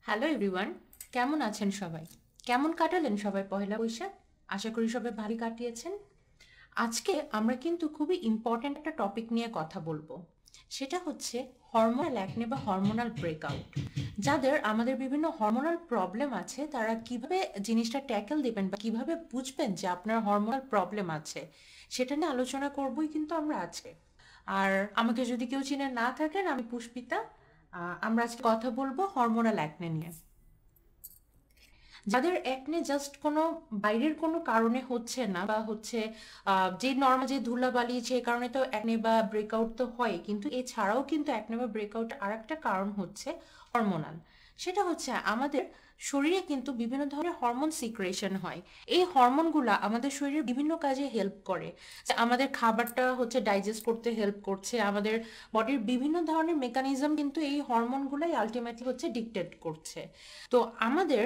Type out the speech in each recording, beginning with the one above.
Hello everyone, কেমন আছেন সবাই? কেমন কাটালেন সবাই পহেলা বৈশাখ? আশা করি সবাই ভালো কাটিয়েছেন। আজকে আমরা কিন্তু খুবই ইম্পর্ট্যান্ট একটা টপিক নিয়ে কথা বলবো। সেটা হচ্ছে হরমোনাল অ্যাকনে বা হরমোনাল ব্রেকআউট। যাদের আমাদের বিভিন্ন হরমোনাল প্রবলেম আছে তারা কিভাবে জিনিসটা ট্যাকেল দিবেন বা কিভাবে বুঝবেন যে আপনার হরমোনাল প্রবলেম আছে, সেটা নিয়ে আলোচনা করবোই কিন্তু আমরা আজকে। আর আমাকে যদি কেউ চিনে না থাকেন, আমি পুষ্পিতা। আমরা আজকে কথা বলবো হরমোনাল অ্যাকনে নিয়ে। যাদের একনে জাস্ট কোনো বাইরের কোনো কারণে হচ্ছে না বা হচ্ছে যে নর্মাল যে ধুলাবালি সেই কারণে তো একনে বা ব্রেকআউট তো হয়, কিন্তু এছাড়াও কিন্তু একনে বা ব্রেকআউট আর একটা কারণ হচ্ছে হরমোনাল। সেটা হচ্ছে আমাদের শরীরে কিন্তু বিভিন্ন ধরনের হরমোন সিক্রেশন হয়। এই হরমোনগুলা আমাদের শরীরের বিভিন্ন কাজে হেল্প করে। যে আমাদের খাবারটা হচ্ছে ডাইজেস্ট করতে হেল্প করছে, আমাদের বডির বিভিন্ন ধরনের মেকানিজম কিন্তু এই হরমোনগুলাই আলটিমেটলি হচ্ছে ডিকটেট করছে। তো আমাদের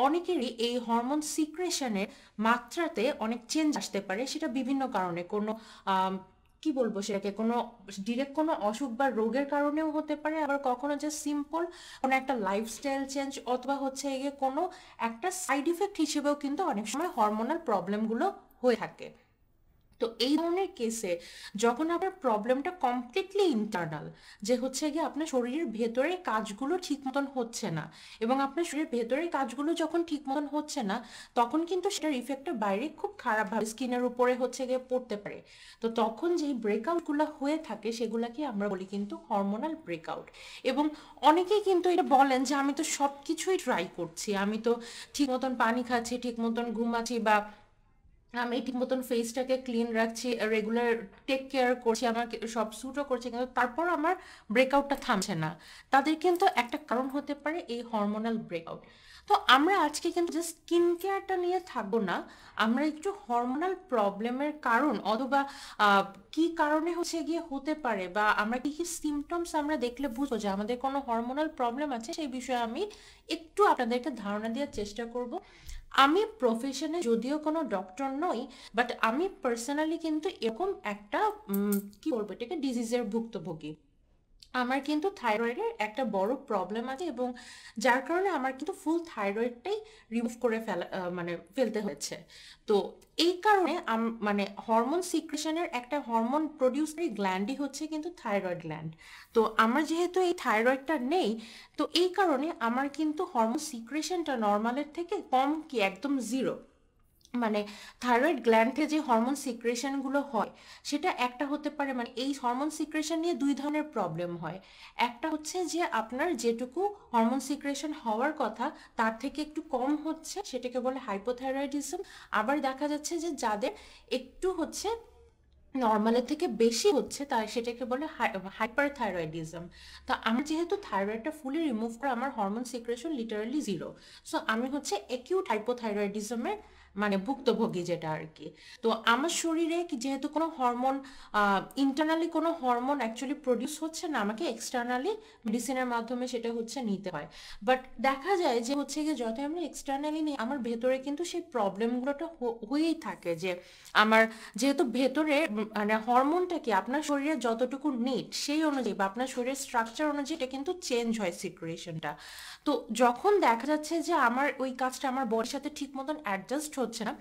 অনেকেরই এই হরমোন সিক্রেশনের মাত্রাতে অনেক চেঞ্জ আসতে পারে, সেটা বিভিন্ন কারণে। কোনো কি বলবো সেটাকে, কোনো ডিরেক্ট কোনো অসুখ বা রোগের কারণেও হতে পারে, আবার কখনো যে সিম্পল কোনো একটা লাইফস্টাইল চেঞ্জ অথবা হচ্ছে গিয়ে কোনো একটা সাইড ইফেক্ট হিসেবেও কিন্তু অনেক সময় হরমোনাল প্রবলেমগুলো হয়ে থাকে। তো এই ধরনের কেসে যখন আপনার প্রবলেমটা কমপ্লিটলি ইন্টারনাল, যে হচ্ছে গিয়ে আপনার শরীরের ভেতরে কাজগুলো ঠিক মতন হচ্ছে না, এবং আপনার শরীরের ভেতরের কাজগুলো যখন ঠিক মতন হচ্ছে না, তখন কিন্তু সেটার ইফেক্টটা বাইরে খুব খারাপভাবে স্কিনের উপরে হচ্ছে গিয়ে পড়তে পারে। তো তখন যেই ব্রেকআউটগুলো হয়ে থাকে সেগুলাকে আমরা বলি কিন্তু হরমোনাল ব্রেকআউট। এবং অনেকেই কিন্তু এটা বলেন যে আমি তো সব কিছুই ট্রাই করছি, আমি তো ঠিক মতন পানি খাচ্ছি, ঠিক মতন ঘুমাচ্ছি, বা আমি ঠিক মতন ফেসটাকে ক্লিন রাখছি, রেগুলার টেক কেয়ার করছি, আমার সব স্যুটও করছি, কিন্তু তারপর আমার ব্রেকআউটটা থামছে না। তাদের কিন্তু একটা কারণ হতে পারে এই হরমোনাল ব্রেকআউট। তো আমরা আজকে কিন্তু জাস্ট স্কিন কেয়ারটা নিয়ে থাকবো না, আমরা একটু হরমোনাল প্রবলেমের কারণ অথবা কি কারণে হচ্ছে গিয়ে হতে পারে, বা আমরা কি কি সিমটমস আমরা দেখলে বুঝবো যে আমাদের কোনো হরমোনাল প্রবলেম আছে, সেই বিষয়ে আমি একটু আপনাদেরকে ধারণা দেওয়ার চেষ্টা করব। আমি প্রফেশনে যদিও কোনো ডক্টর নই, বাট আমি পার্সোনালি কিন্তু এরকম একটা কি বলবো এটাকে, ডিজিজের ভুক্তভোগী। আমার কিন্তু থাইরয়েডের একটা বড় প্রবলেম আছে, এবং যার কারণে আমার কিন্তু ফুল থাইরয়েডটাই রিমুভ করে মানে ফেলতে হয়েছে। তো এই কারণে মানে হরমোন সিক্রেশনের একটা হরমোন প্রডিউসারি গ্ল্যান্ডই হচ্ছে কিন্তু থাইরয়েড গ্ল্যান্ড। তো আমার যেহেতু এই থাইরয়েডটা নেই, তো এই কারণে আমার কিন্তু হরমোন সিক্রেশনটা নর্মালের থেকে কম, কি একদম জিরো। মানে থাইরয়েড গ্ল্যান্ডে যে হরমোন সিক্রেশনগুলো হয়, সেটা একটা হতে পারে, মানে এই হরমোন সিক্রেশন নিয়ে দুই ধরনের প্রবলেম হয়। একটা হচ্ছে যে আপনার যেটুকু হরমোন সিক্রেশন হওয়ার কথা তার থেকে একটু কম হচ্ছে, সেটাকে বলে হাইপোথাইরয়েডিজম। আবার দেখা যাচ্ছে যে যাদের একটু হচ্ছে নর্মালের থেকে বেশি হচ্ছে, তাই সেটাকে বলে হাইপার থাইরয়েডিজম। তো আমার যেহেতু থাইরয়েডটা ফুলি রিমুভ করে আমার hormone secretion literally zero, so আমি হচ্ছে অ্যাকিউট হাইপোথাইরয়েডিজমের মানে ভুক্তভোগী যেটা আর কি। তো আমার শরীরে যেহেতু কোনো হরমোন ইন্টারনালি কোনো হরমোন অ্যাকচুয়ালি প্রডিউস হচ্ছে না, আমাকে এক্সটার্নালি মেডিসিনের মাধ্যমে সেটা হচ্ছে নিতে হয়। বাট দেখা যায় যে হচ্ছে গিয়ে যত আমরা এক্সটার্নালি নিই, আমার ভেতরে কিন্তু সেই প্রবলেমগুলোটা হয়েই থাকে। যে আমার যেহেতু ভেতরে মানে হরমোনটা কি আপনার শরীরে যতটুকু নিড সেই অনুযায়ী বা আপনার শরীরের স্ট্রাকচার অনুযায়ী এটা কিন্তু চেঞ্জ হয় সিক্রেশনটা। তো যখন দেখা যাচ্ছে যে আমার ওই কাজটা আমার বডির সাথে ঠিক মতন অ্যাডজাস্ট হচ্ছে না,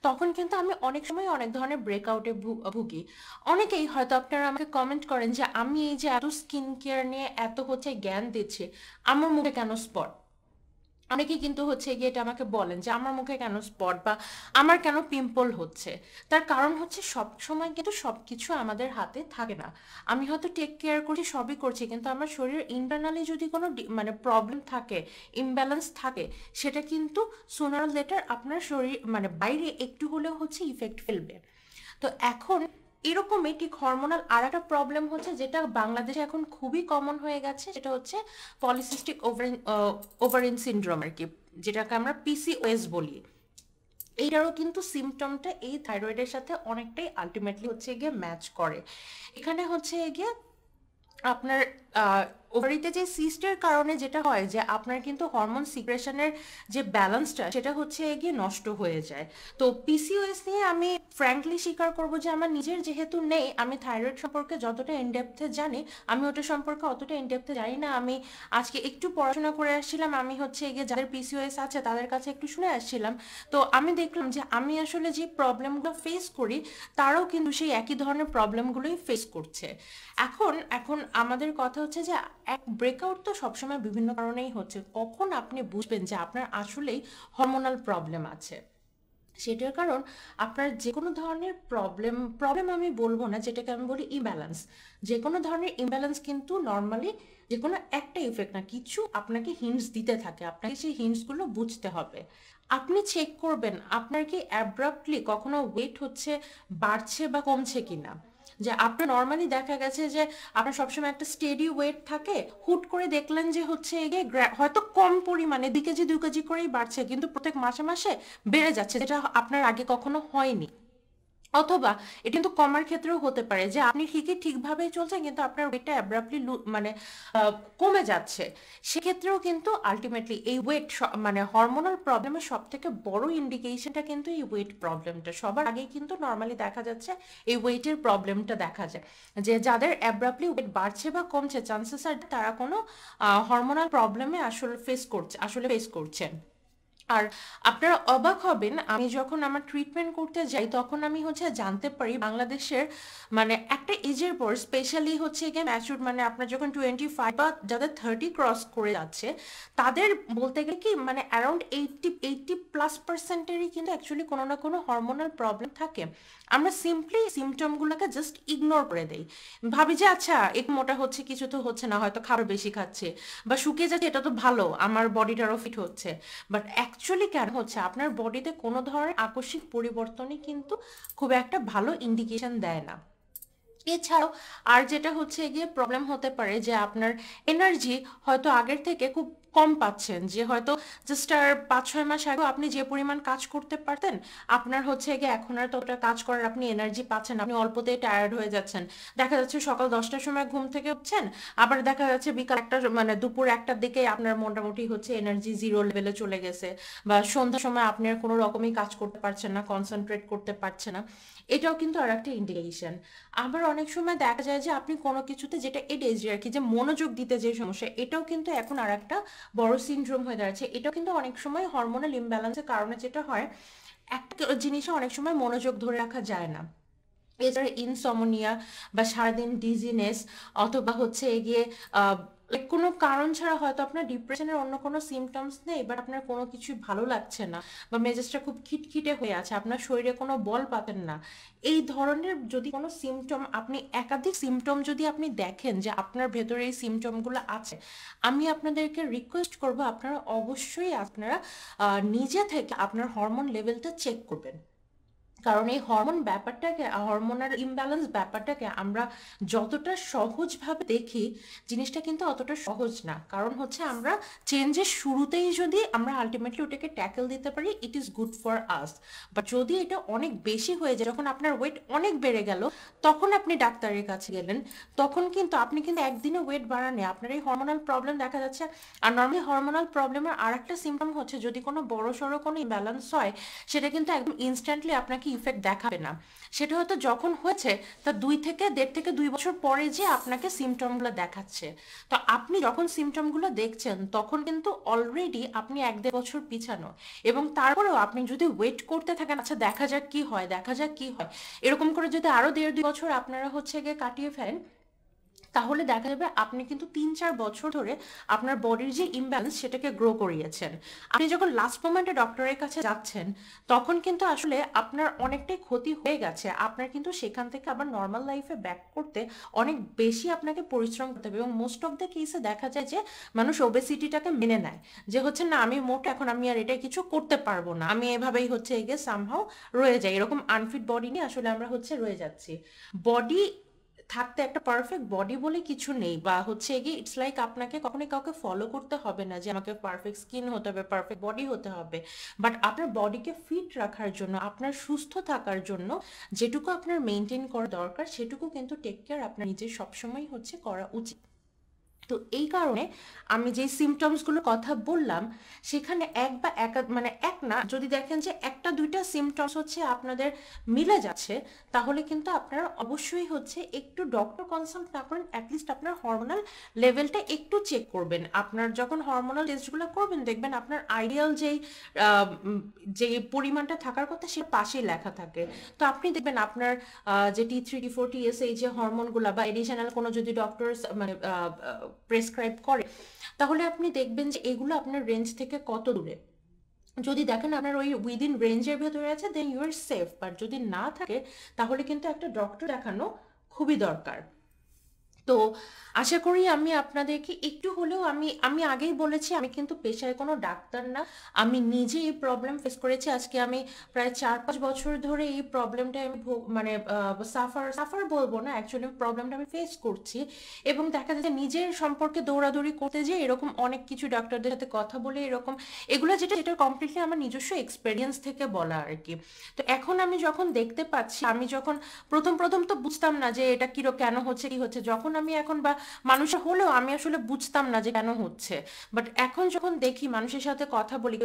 তখন কিন্তু আমি অনেক সময় অনেক ধরনের ব্রেকআউটে ভুগি। অনেকেই হয়তো আপনারা আমাকে কমেন্ট করেন যে আমি এই যে এত স্কিন কেয়ার নিয়ে এত হচ্ছে জ্ঞান দিচ্ছি, আমার মুখে কেন স্পট। অনেকেই কিন্তু হচ্ছে গিয়ে এটা আমাকে বলেন যে আমার মুখে কেন স্পট বা আমার কেন পিম্পল হচ্ছে। তার কারণ হচ্ছে সব সময় কিন্তু সবকিছু আমাদের হাতে থাকে না। আমি হয়তো টেক কেয়ার করছি, সবই করছি, কিন্তু আমার শরীরের ইন্টারনালি যদি কোনো মানে প্রবলেম থাকে, ইমব্যালেন্স থাকে, সেটা কিন্তু সুনার লেটার আপনার শরীর মানে বাইরে একটু হলেও হচ্ছে ইফেক্ট ফেলবে। তো এখন এরকমই ঠিক হরমোনাল আর একটা প্রবলেম হচ্ছে, যেটা বাংলাদেশে এখন খুবই কমন হয়ে গেছে, সেটা হচ্ছে পলিসিস্টিক ওভারিন সিনড্রোম আর কি, যেটাকে আমরা পিসিওএস বলি। এইটারও কিন্তু সিমটমটা এই থাইরয়েডের সাথে অনেকটাই আলটিমেটলি হচ্ছে গিয়ে ম্যাচ করে। এখানে হচ্ছে গিয়ে আপনার ওভারিতে যে সিস্টের কারণে যেটা হয় যে আপনার কিন্তু হরমোন সিক্রেশনের যে ব্যালেন্সটা সেটা হচ্ছে গিয়ে নষ্ট হয়ে যায়। তো পিসিওএস নিয়ে আমি ফ্র্যাঙ্কলি স্বীকার করব যে আমার নিজের যেহেতু নেই, আমি থাইরয়েড সম্পর্কে যতটা ইনডেপথে জানি আমি ওটা সম্পর্কে অতটা ইনডেপথে জানি না। আমি আজকে একটু পড়াশোনা করে আসছিলাম, আমি হচ্ছে গিয়ে যাদের পিসিওএস আছে তাদের কাছে একটু শুনে আসছিলাম। তো আমি দেখলাম যে আমি আসলে যে প্রবলেমগুলো ফেস করি তারাও কিন্তু সেই একই ধরনের প্রবলেমগুলোই ফেস করছে। এখন এখন আমাদের কথা হচ্ছে যে এক ব্রেকআউট তো সবসময় বিভিন্ন কারণেই হচ্ছে, কখন আপনি বুঝবেন যে আপনার আসলেই হরমোনাল প্রবলেম আছে? সেটার কারণ আপনার যে কোনো ধরনের প্রবলেম প্রবলেম আমি বলবো না, যেটাকে আমি বলি ইমব্যালেন্স। যে কোনো ধরনের ইমব্যালেন্স কিন্তু নর্মালি যে কোনো একটা ইফেক্ট না, কিছু আপনাকে হিন্টস দিতে থাকে, আপনাকে সেই হিন্টসগুলো বুঝতে হবে। আপনি চেক করবেন আপনার কি অ্যাব্রাপ্টলি কখনো ওয়েট হচ্ছে বাড়ছে বা কমছে কিনা। যে আপনার নর্মালি দেখা গেছে যে আপনার সবসময় একটা স্টেডি ওয়েট থাকে, হুট করে দেখলেন যে হচ্ছে এগে হয়তো কম পরিমাণে 2 কেজি 2 কেজি করেই বাড়ছে, কিন্তু প্রত্যেক মাসে মাসে বেড়ে যাচ্ছে, যেটা আপনার আগে কখনো হয়নি। অথবা এটা কিন্তু কমার ক্ষেত্রেও হতে পারে যে আপনি ঠিকই ঠিকভাবেই চলছেন কিন্তু আপনার ওয়েটটা অ্যাব্রাপ্টলি মানে কমে যাচ্ছে। সেক্ষেত্রেও কিন্তু আলটিমেটলি এই ওয়েট মানে হরমোনাল প্রবলেমের সব থেকে বড় ইন্ডিকেশনটা কিন্তু এই ওয়েট প্রবলেমটা। সবার আগেই কিন্তু নর্মালি দেখা যাচ্ছে এই ওয়েটের প্রবলেমটা দেখা যায়, যে যাদের অ্যাব্রাপ্টলি ওয়েট বাড়ছে বা কমছে চান্সেস আর তারা কোনো হরমোনাল প্রবলেমে আসলে ফেস করছেন। আর আপনারা অবাক হবেন, আমি যখন আমার ট্রিটমেন্ট করতে যাই তখন আমি হচ্ছে জানতে পারি বাংলাদেশের মানে একটা এজের পর স্পেশালি হচ্ছে গিয়ে ম্যাচুর মানে আপনার যখন 25 বা যাদের 30 ক্রস করে যাচ্ছে তাদের বলতে গেলে কি মানে অ্যারাউন্ড 80+ পার্সেন্টেরই কিন্তু অ্যাকচুয়ালি কোনো না কোনো হরমোনাল প্রবলেম থাকে। আমরা সিম্পলি সিমটমগুলোকে জাস্ট ইগনোর করে দেই, ভাবি যে আচ্ছা একটু মোটা হচ্ছে, কিছু তো হচ্ছে না, হয়তো খাবার বেশি খাচ্ছে বা শুকিয়ে যাচ্ছে, এটা তো ভালো, আমার বডিটারও ফিট হচ্ছে। বাট অ্যাকচুয়ালি কেন হচ্ছে আপনার বডিতে কোনো ধরনের আকস্মিক পরিবর্তনই কিন্তু খুব একটা ভালো ইন্ডিকেশন দেয় না। এছাড়াও আর যেটা হচ্ছে গিয়ে প্রবলেম হতে পারে যে আপনার এনার্জি হয়তো আগের থেকে খুব কম পাচ্ছেন, যে হয়তো জাস্ট আর 5-6 মাস আগে আপনি যে পরিমাণ কাজ করতে পারতেন আপনার হচ্ছে গিয়ে এখন আর ততটা কাজ করার আপনি এনার্জি পাচ্ছেন, আপনি অল্পতেই টায়ার্ড হয়ে যাচ্ছেন। দেখা যাচ্ছে সকাল 10টার সময় ঘুম থেকে উঠছেন, আবার দেখা যাচ্ছে বিকাল একটা মানে দুপুর 1টার দিকে আপনার মোটামুটি হচ্ছে এনার্জি জিরো লেভেলে চলে গেছে, বা সন্ধ্যার সময় আপনি আর কোনো রকমই কাজ করতে পারছেন না, কনসেন্ট্রেট করতে পারছেন না। এটাও কিন্তু আর একটা ইন্ডিকেশন। আবার অনেক সময় দেখা যায় যে আপনি কোনো কিছুতে, যেটা এডিএইচডি আর কি, যে মনোযোগ দিতে যে সমস্যা, এটাও কিন্তু এখন আর একটা বড় সিনড্রোম হয়ে দাঁড়াচ্ছে। এটাও কিন্তু অনেক সময় হরমোনাল ইমব্যালেন্সের কারণে যেটা হয়, একটা জিনিসে অনেক সময় মনোযোগ ধরে রাখা যায় না। এছাড়া ইনসমনিয়া বা সারাদিন ডিজিনেস, অথবা হচ্ছে এগিয়ে কোনো কারণ ছাড়া হয়তো আপনার ডিপ্রেশনের অন্য কোনো সিমটমস নেই, বাট আপনার কোনো কিছু ভালো লাগছে না বা মেজাজটা খুব খিটখিটে হয়ে আছে, আপনার শরীরে কোনো বল পাতেন না, এই ধরনের যদি কোনো সিমটম, আপনি একাধিক সিমটম যদি আপনি দেখেন যে আপনার ভেতরে এই সিমটমগুলো আছে, আমি আপনাদেরকে রিকোয়েস্ট করব আপনারা অবশ্যই আপনারা নিজে থেকে আপনার হরমোন লেভেলটা চেক করবেন। কারণ এই হরমোন ব্যাপারটাকে, হরমোনাল ইমব্যালেন্স ব্যাপারটাকে আমরা যতটা সহজভাবে দেখি জিনিসটা কিন্তু অতটা সহজ না। কারণ হচ্ছে আমরা চেঞ্জের শুরুতেই যদি আমরা আলটিমেটলি ওটাকে ট্যাকেল দিতে পারি, it is good for us. But যদি এটা অনেক বেশি হয়ে যায়, যখন আপনার ওয়েট অনেক বেড়ে গেল, তখন আপনি ডাক্তারের কাছে গেলেন, তখন কিন্তু আপনি কিন্তু একদিনে ওয়েট বাড়ানে আপনার এই হরমোনাল প্রবলেম দেখা যাচ্ছে। আর নর্মালি হরমোনাল প্রবলেমের আর একটা সিমটম হচ্ছে যদি কোনো বড় সড়ো কোনো ইমব্যালেন্স হয়, সেটা কিন্তু একদম ইনস্ট্যান্টলি আপনাকে ইফেক্ট দেখাবে না। সেটা হয়তো যখন হয়েছে তার 1.5 থেকে 2 বছর পরে যে আপনাকে সিমটমগুলো দেখাচ্ছে। তো আপনি যখন সিমটমগুলো দেখছেন তখন কিন্তু অলরেডি আপনি 1-1.5 বছর পিছানো। এবং তারপরেও আপনি যদি ওয়েট করতে থাকেন, আচ্ছা দেখা যাক কি হয়, দেখা যাক কি হয়, এরকম করে যদি আরো 1.5-2 বছর আপনারা হচ্ছে গিয়ে কাটিয়ে ফেলেন, তাহলে দেখা যাবে আপনি কিন্তু 3-4 বছর ধরে আপনার বডির যে ইমব্যালেন্স সেটাকে গ্রো করিয়েছেন। আপনি যখন লাস্ট মোমেন্টে ডক্টরের কাছে যাচ্ছেন তখন কিন্তু আসলে আপনার অনেকটাই ক্ষতি হয়ে গেছে, আপনার কিন্তু সেখান থেকে আবার নর্মাল লাইফে ব্যাক করতে অনেক বেশি আপনাকে পরিশ্রম করতে হবে। এবং মোস্ট অফ দ্য কেসে দেখা যায় যে মানুষ ওবেসিটিটাকে মেনে নেয়, যে হচ্ছে না আমি মোটা, এখন আমি আর এটা কিছু করতে পারবো না, আমি এভাবেই হচ্ছে এগিয়ে সামহাও রয়ে যাই, এরকম আনফিট বডি নিয়ে আসলে আমরা হচ্ছে রয়ে যাচ্ছি। বডি থাকতে একটা পারফেক্ট বডি বলে কিছু নেই, বা হচ্ছে গিয়ে ইটস লাইক আপনাকে কখনোই কাউকে ফলো করতে হবে না যে আমাকে পারফেক্ট স্কিন হতে হবে, পারফেক্ট বডি হতে হবে। বাট আপনার বডিকে ফিট রাখার জন্য, আপনার সুস্থ থাকার জন্য যেটুকু আপনার মেনটেন করা দরকার সেটুকু কিন্তু টেক কেয়ার আপনার নিজের সবসময় হচ্ছে করা উচিত। তো এই কারণে আমি যে সিমটমসগুলোর কথা বললাম সেখানে এক বা এক মানে এক না, যদি দেখেন যে একটা দুইটা সিমটমস হচ্ছে আপনাদের মিলে যাচ্ছে, তাহলে কিন্তু আপনারা অবশ্যই হচ্ছে একটু ডক্টর কনসাল্ট না করেন, অ্যাটলিস্ট আপনার হরমোনাল লেভেলটা একটু চেক করবেন। আপনার যখন হরমোনাল টেস্টগুলো করবেন দেখবেন আপনার আইডিয়াল যে পরিমাণটা থাকার কথা সেটা পাশেই লেখা থাকে। তো আপনি দেখবেন আপনার যে T3 T4 TSH যে হরমোনগুলো বা এডিশনাল কোনো যদি ডক্টর মানে প্রেসক্রাইব করে, তাহলে আপনি দেখবেন যে এগুলো আপনার রেঞ্জ থেকে কত দূরে। যদি দেখেন আপনার ওই উইদিন রেঞ্জের ভেতরে আছে then you are safe, but যদি না থাকে তাহলে কিন্তু একটা ডক্টর দেখানো খুবই দরকার। তো আশা করি আমি আপনাদেরকে একটু হলেও, আমি আমি আগেই বলেছি আমি কিন্তু পেশায় কোনো ডাক্তার না, আমি নিজে এই প্রবলেম ফেস করেছি। আজকে আমি প্রায় 4-5 বছর ধরে এই প্রবলেমটা আমি মানে সাফার সাফার বলবো না, অ্যাকচুয়ালি প্রবলেমটা আমি ফেস করছি। এবং দেখা যাচ্ছে নিজের সম্পর্কে দৌড়াদৌড়ি করতে যে এরকম অনেক কিছু ডাক্তারদের সাথে কথা বলে এরকম এগুলো যেটা কমপ্লিটলি আমার নিজস্ব এক্সপেরিয়েন্স থেকে বলা আর কি। তো এখন আমি যখন দেখতে পাচ্ছি, আমি যখন প্রথম প্রথম তো বুঝতাম না যে এটা কিরো কেন হচ্ছে কি হচ্ছে, যখন আমি এখন বা মানুষের হলেও আমি আসলে বুঝতাম না যে কেন হচ্ছে, বাট এখন যখন দেখি মানুষের সাথে কথা বলি,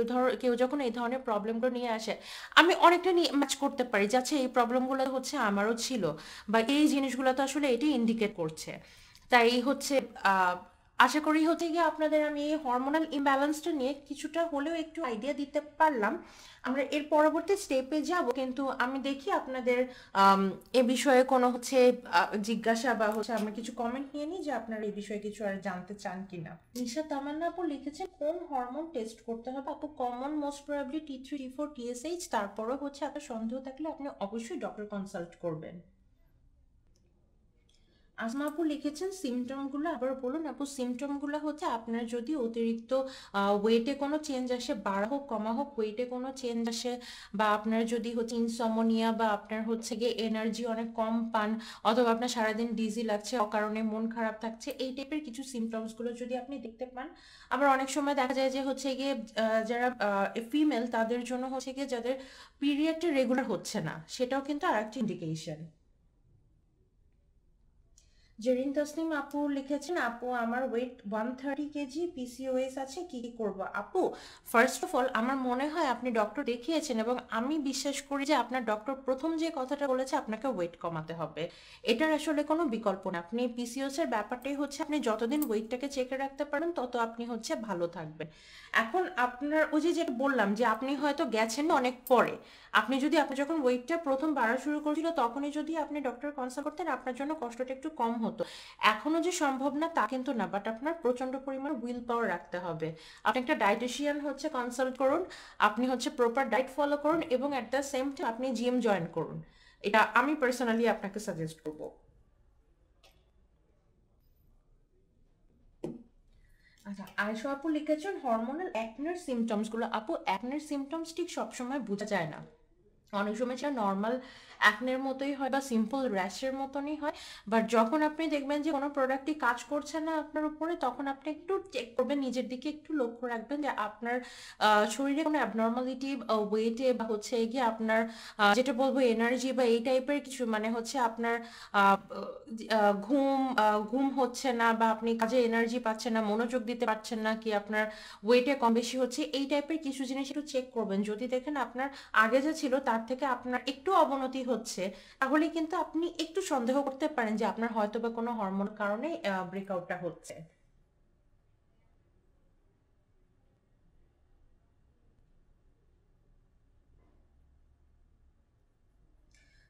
কেউ যখন এই ধরনের প্রবলেমগুলো নিয়ে আসে, আমি অনেকটা নিয়ে ম্যাচ করতে পারি যে আচ্ছা এই প্রবলেমগুলো হচ্ছে আমারও ছিল, বা এই জিনিসগুলো তো আসলে এটি ইন্ডিকেট করছে। তাই হচ্ছে আহ আশা করি হচ্ছে গিয়ে আপনাদের আমি এই হরমোনাল ইমব্যালেন্সটা নিয়ে কিছুটা হলেও একটু আইডিয়া দিতে পারলাম। আমরা এর পরবর্তী স্টেপে যাব, কিন্তু আমি দেখি আপনাদের এ বিষয়ে কোনো হচ্ছে জিজ্ঞাসা বা হচ্ছে আমরা কিছু কমেন্ট নিয়ে নিই যে আপনারা এই বিষয়ে কিছু আর জানতে চান কিনা। নিশা তামান্না আপু লিখেছেন কোন হরমোন টেস্ট করতে হবে আপু? Common most probably T3 T4 TSH, তারপরেও হচ্ছে আপনার সন্দেহ থাকলে আপনি অবশ্যই ডক্টর কনসাল্ট করবেন। আসমা আপু লিখেছেন সিমটমগুলো আবার বলুন আপু। সিমটমগুলো হচ্ছে আপনার যদি অতিরিক্ত ওয়েটে কোনো চেঞ্জ আসে, বাড়া হোক কমা হোক, ওয়েটে কোনো চেঞ্জ আসে, বা আপনার যদি হচ্ছে ইনসমনিয়া, বা আপনার হচ্ছে গিয়ে এনার্জি অনেক কম পান, অথবা আপনার সারাদিন ডিজি লাগছে, অকারণে মন খারাপ থাকছে, এই টাইপের কিছু সিমটমসগুলো যদি আপনি দেখতে পান। আবার অনেক সময় দেখা যায় যে হচ্ছে গিয়ে যারা ফিমেল তাদের জন্য হচ্ছে গিয়ে যাদের পিরিয়ডটা রেগুলার হচ্ছে না, সেটাও কিন্তু আর একটা ইন্ডিকেশন। জেরিন তসলিম আপু লিখেছেন আপু আমার ওয়েট 130 কেজি, পিসিওএস আছে, কি কি করব আপু? ফার্স্ট অফ অল আমার মনে হয় আপনি ডক্টর দেখিয়েছেন, এবং আমি বিশ্বাস করি যে আপনার ডক্টর প্রথম যে কথাটা বলেছে আপনাকে ওয়েট কমাতে হবে, এটার আসলে কোনো বিকল্প না। আপনি পিসিওএস এর ব্যাপারটাই হচ্ছে আপনি যতদিন ওয়েটটাকে চেকে রাখতে পারেন তত আপনি হচ্ছে ভালো থাকবেন। এখন আপনার ওই যে যেটা বললাম যে আপনি হয়তো গেছেন অনেক পরে, আপনি যদি আপনি যখন ওয়েটটা প্রথম বাড়া শুরু করেছিল তখনই যদি আপনি ডক্টর কনসাল্ট করতেন আপনার জন্য কষ্টটা একটু কম হতো। এখনো যে সম্ভব না তা কিন্তু না, বাট আপনার প্রচন্ড পরিমাণ উইল পাওয়ার রাখতে হবে। আপনি একটা ডায়েটিশিয়ান হচ্ছে কনসাল্ট করুন, আপনি হচ্ছে প্রপার ডায়েট ফলো করুন, এবং অ্যাট দ্য সেম টাইম আপনি জিম জয়েন করুন। এটা আমি পার্সোনালি আপনাকে সাজেস্ট করবো। আচ্ছা, আয়শা আপু লিখেছেন হরমোনাল অ্যাকনের সিমটমস গুলো আপু। অ্যাকনের সিমটমস ঠিক সবসময় বোঝা যায় না, অনেক সময় সেটা নর্মাল অ্যাকনের মতোই হয় বা সিম্পল র্যাশের মতনই হয়, বাট যখন আপনি দেখবেন যে কোনো প্রোডাক্টই কাজ করছে না আপনার উপরে, তখন আপনি একটু চেক করবেন, নিজের দিকে একটু লক্ষ্য রাখবেন যে আপনার শরীরে কোনো অ্যাবনর্মালিটি ওয়েটে বা হচ্ছে গিয়ে আপনার যেটা বলবো এনার্জি বা এই টাইপের কিছু, মানে হচ্ছে আপনার আহ, ঘুম হচ্ছে না, বা আপনি কাজে এনার্জি পাচ্ছেন না, মনোযোগ দিতে পারছেন না, কি আপনার ওয়েটে কম বেশি হচ্ছে, এই টাইপের কিছু জিনিস একটু চেক করবেন। যদি দেখেন আপনার আগে যা ছিল তার থেকে আপনার একটু অবনতি হচ্ছে, তাহলে কিন্তু আপনি একটু সন্দেহ করতে পারেন যে আপনার হয়তো বা কোনো হরমোন কারণে ব্রেকআউটটা হচ্ছে।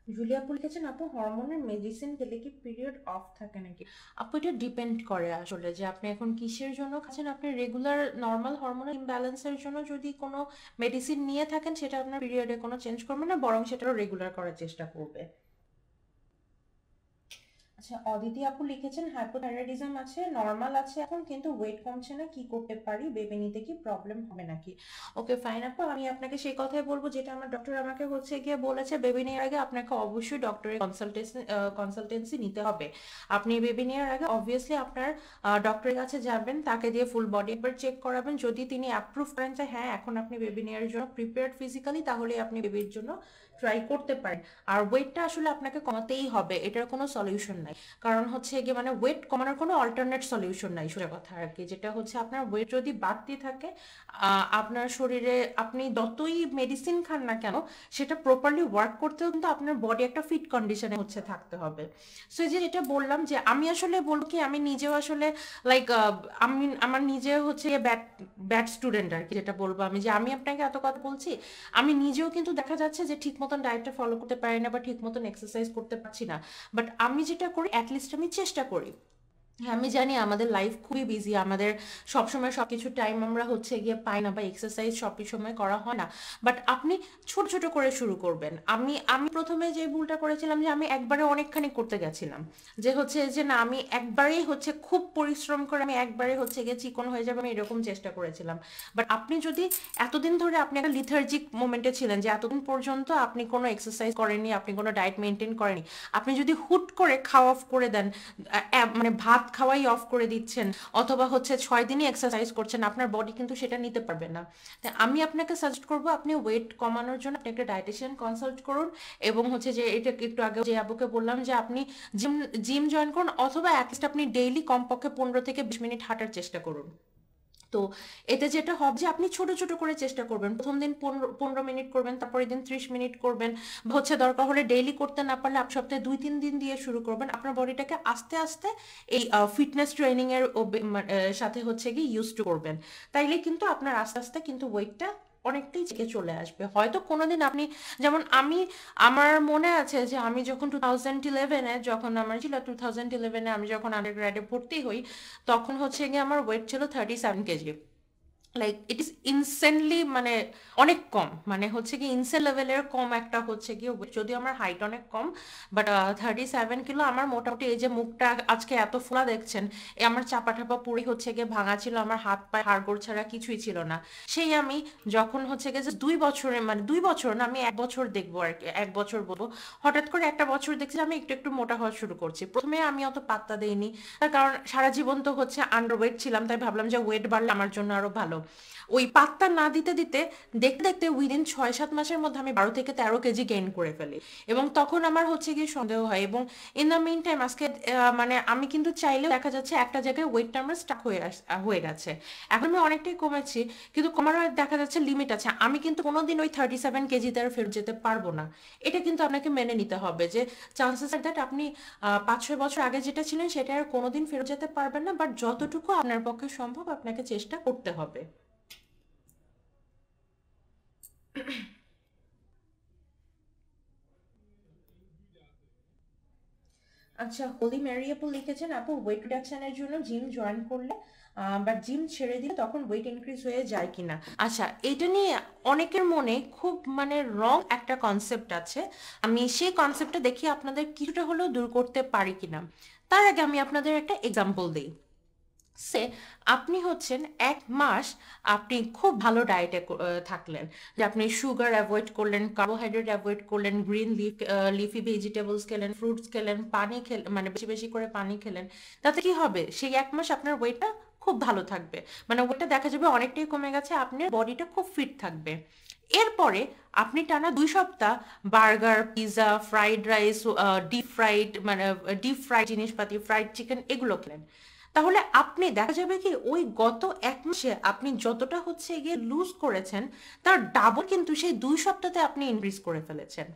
জুলিয়া আপু লিখেছেন আপু হরমোনের মেডিসিন খেলে কি পিরিয়ড অফ থাকে নাকি? আপু এটা ডিপেন্ড করে আসলে যে আপনি এখন কিসের জন্য খাচ্ছেন। আপনি রেগুলার নর্মাল হরমোনাল ইমব্যালেন্সের জন্য যদি কোনো মেডিসিন নিয়ে থাকেন সেটা আপনার পিরিয়ডে কোনো চেঞ্জ করবে না, বরং সেটাও রেগুলার করার চেষ্টা করবে। আচ্ছা, অদিতি আপু লিখেছেন হাইপোথাইরয়েডিজম আছে, নর্মাল আছে এখন, কিন্তু ওয়েট কমছে না, কি করতে পারি? বেবি নিতে কি প্রবলেম হবে নাকি? ওকে ফাইন আপু, আমি আপনাকে সেই কথাই বলবো যেটা আমার ডক্টর আমাকে হচ্ছে গিয়ে বলেছে, বেবি নেওয়ার আগে আপনাকে অবশ্যই ডক্টরের কনসালটেন্সি নিতে হবে। আপনি বেবি নেওয়ার আগে অবভিয়াসলি আপনার ডক্টরের কাছে যাবেন, তাকে দিয়ে ফুল বডি একবার চেক করাবেন। যদি তিনি অ্যাপ্রুভ করেন যে হ্যাঁ এখন আপনি বেবি নেওয়ার জন্য প্রিপেয়ার্ড ফিজিক্যালি, তাহলে আপনি বেবির জন্য ট্রাই করতে পারেন। আর ওয়েটটা আসলে আপনাকে কমাতেই হবে, এটার কোনো সলিউশন নাই। নাই। কারণ হচ্ছে গিয়ে মানে ওয়েট কমানোর কোনো অল্টারনেট সলিউশন নাই সোজা কথা আর কি। যেটা হচ্ছে আপনার ওয়েট যদি বাড়তে থাকে, আপনার শরীরে আপনি যতই মেডিসিন খান না কেন, সেটা প্রপারলি ওয়ার্ক করতেও কিন্তু আপনার বডি একটা ফিট কন্ডিশনে হচ্ছে থাকতে হবে। সো এই যে যেটা বললাম যে আমি আসলে বলবো কি, আমি নিজেও আসলে লাইক আমি আমার নিজে হচ্ছে ব্যাড ব্যাড স্টুডেন্ট আর কি। যেটা বলবো আমি, যে আমি আপনাকে এত কথা বলছি, আমি নিজেও কিন্তু দেখা যাচ্ছে যে ঠিক মতন ডায়েটটা ফলো করতে পারি না বা ঠিক মতন এক্সারসাইজ করতে পারছি না। বাট আমি যেটা করি, অ্যাটলিস্ট আমি চেষ্টা করি। হ্যাঁ, আমি জানি আমাদের লাইফ খুবই বিজি, আমাদের সবসময় সবকিছু টাইম আমরা হচ্ছে গিয়ে পাই না, বা এক্সারসাইজ সব সময় করা হয় না। বাট আপনি ছোট ছোট করে শুরু করবেন। আমি আমি প্রথমে যে ভুলটা করেছিলাম, যে আমি একবারে অনেকখানি করতে গেছিলাম, যে হচ্ছে যে না আমি একবারেই হচ্ছে খুব পরিশ্রম করে আমি একবারে হচ্ছে গিয়ে চিকন হয়ে যাবে, আমি এরকম চেষ্টা করেছিলাম। বাট আপনি যদি এতদিন ধরে আপনি একটা লিথার্জিক মোমেন্টে ছিলেন, যে এতদিন পর্যন্ত আপনি কোনো এক্সারসাইজ করেননি, আপনি কোনো ডায়েট মেনটেন করেনি, আপনি যদি হুট করে খাওয়া অফ করে দেন, মানে ভাত খাওয়াই অফ করে দিচ্ছেন, অথবা হচ্ছে 6 দিনই এক্সারসাইজ করছেন, আপনার বডি কিন্তু সেটা নিতে পারবে না। তাই আমি আপনাকে সাজেস্ট করবো, আপনি ওয়েট কমানোর জন্য আপনি একটা ডায়েটিশিয়ান কনসাল্ট করুন। এবং হচ্ছে যে এটা একটু আগে যে আপুকে বললাম, যে আপনি জিম জিম জয়েন করুন, অথবা অ্যাটলিস্ট আপনি ডেইলি কমপক্ষে 15 থেকে 20 মিনিট হাঁটার চেষ্টা করুন। তো এতে যেটা হবে যে আপনি ছোট ছোট করে চেষ্টা করবেন। প্রথম দিন 15 মিনিট করবেন, তারপরের দিন 30 মিনিট করবেন, বা হচ্ছে দরকার হলে ডেইলি করতে না পারলে আপনি সপ্তাহে 2-3 দিন দিয়ে শুরু করবেন। আপনার বডিটাকে আস্তে আস্তে এই ফিটনেস ট্রেনিং এর সাথে হচ্ছে কি ইউজ টু করবেন। তাইলে কিন্তু আপনার আস্তে আস্তে কিন্তু ওয়েটটা অনেকটাই থেকে চলে আসবে। হয়তো কোনোদিন আপনি, যেমন আমি, আমার মনে আছে যে আমি যখন 2011-এ, যখন আমার ছিল 2011-এ, আমি যখন আন্ডার গ্র্যাডে ভর্তি হই, তখন হচ্ছে গিয়ে আমার ওয়েট ছিল 37 KG. Like it is insanely, মানে অনেক কম, মানে হচ্ছে কি ইনসেন লেভেলের কম একটা হচ্ছে কি weight। যদিও আমার হাইট অনেক কম, বাট 37 কিলো আমার মোটামুটি। এই যে মুখটা আজকে এত ফোলা দেখছেন, এ আমার চাপা টাপা পুরি হচ্ছে গিয়ে ভাঙা ছিল, আমার হাত পায়ে হাড়গোড় ছাড়া কিছুই ছিল না। সেই আমি যখন হচ্ছে গিয়ে যে 2 বছরে, মানে 2 বছর না, আমি 1 বছর দেখবো আর কি, 1 বছর বলবো, হঠাৎ করে একটা বছর দেখছি যে আমি একটু একটু মোটা হওয়া শুরু করছি। প্রথমে আমি অত পাত্তা দেইনি, তার কারণ সারা জীবন তো হচ্ছে আন্ডারওয়েট ছিলাম, তাই ভাবলাম যে ওয়েট বাড়লে আমার জন্য আরো ভালো। ওই পাত্তা না দিতে দিতে দেখতে দেখতে উইদিন 6-7 মাসের মধ্যে আমি 12 থেকে 13 কেজি গেইন করে ফেলি। এবং তখন আমার হচ্ছে গিয়ে সন্দেহ হয়। এবং ইন দ্য মিন টাইম আজকে মানে আমি কিন্তু চাইলেও দেখা যাচ্ছে একটা জায়গায় ওয়েটটা আমার স্টাক হয়ে গেছে। এখন আমি অনেকটাই কমেছি, কিন্তু কমারও দেখা যাচ্ছে লিমিট আছে। আমি কিন্তু কোনোদিন ওই 37 কেজিতে আর ফেরত যেতে পারবো না। এটা কিন্তু আপনাকে মেনে নিতে হবে, যে চান্সেস আর দ্যাট আপনি 5-6 বছর আগে যেটা ছিলেন সেটা আর কোনোদিন ফেরত যেতে পারবেন না। বাট যতটুকু আপনার পক্ষে সম্ভব আপনাকে চেষ্টা করতে হবে। আচ্ছা, হোলি ম্যারি আপু লিখেছেন, আপু ওয়েট রিডাকশনের জন্য জিম জয়েন করলে বাট জিম ছেড়ে দিলে তখন ওয়েট ইনক্রিজ হয়ে যায় কিনা। আচ্ছা, এটা নিয়ে অনেকের মনে খুব মানে রং একটা কনসেপ্ট আছে। আমি সেই কনসেপ্টটা দেখি আপনাদের কিছুটা হলেও দূর করতে পারি কিনা। তার আগে আমি আপনাদের একটা এক্সাম্পল দিই। সে আপনি হচ্ছেন 1 মাস আপনি খুব ভালো ডায়েটে থাকলেন, যে আপনি সুগার অ্যাভয়েড করলেন, কার্বোহাইড্রেট অ্যাভয়েড করলেন, গ্রিন লিফি ভেজিটেবলস খেলেন, ফ্রুটস খেলেন, পানি খেলেন, মানে বেশি বেশি করে পানি খেলেন। তাতে কি হবে, সেই 1 মাস আপনার ওয়েটটা খুব ভালো থাকবে, মানে ওয়েটটা দেখা যাবে অনেকটাই কমে গেছে, আপনার বডিটা খুব ফিট থাকবে। এরপরে আপনি টানা 2 সপ্তাহ burger, pizza, fried rice, deep fried জিনিসপাতি, ফ্রাইড চিকেন এগুলো খেলেন। তাহলে আপনি দেখা যাবে কি ওই গত 1 মাসে আপনি যতটা হচ্ছে গিয়ে লুজ করেছেন, তার ডাবল কিন্তু সেই 2 সপ্তাহে আপনি ইনক্রিজ করে ফেলেছেন।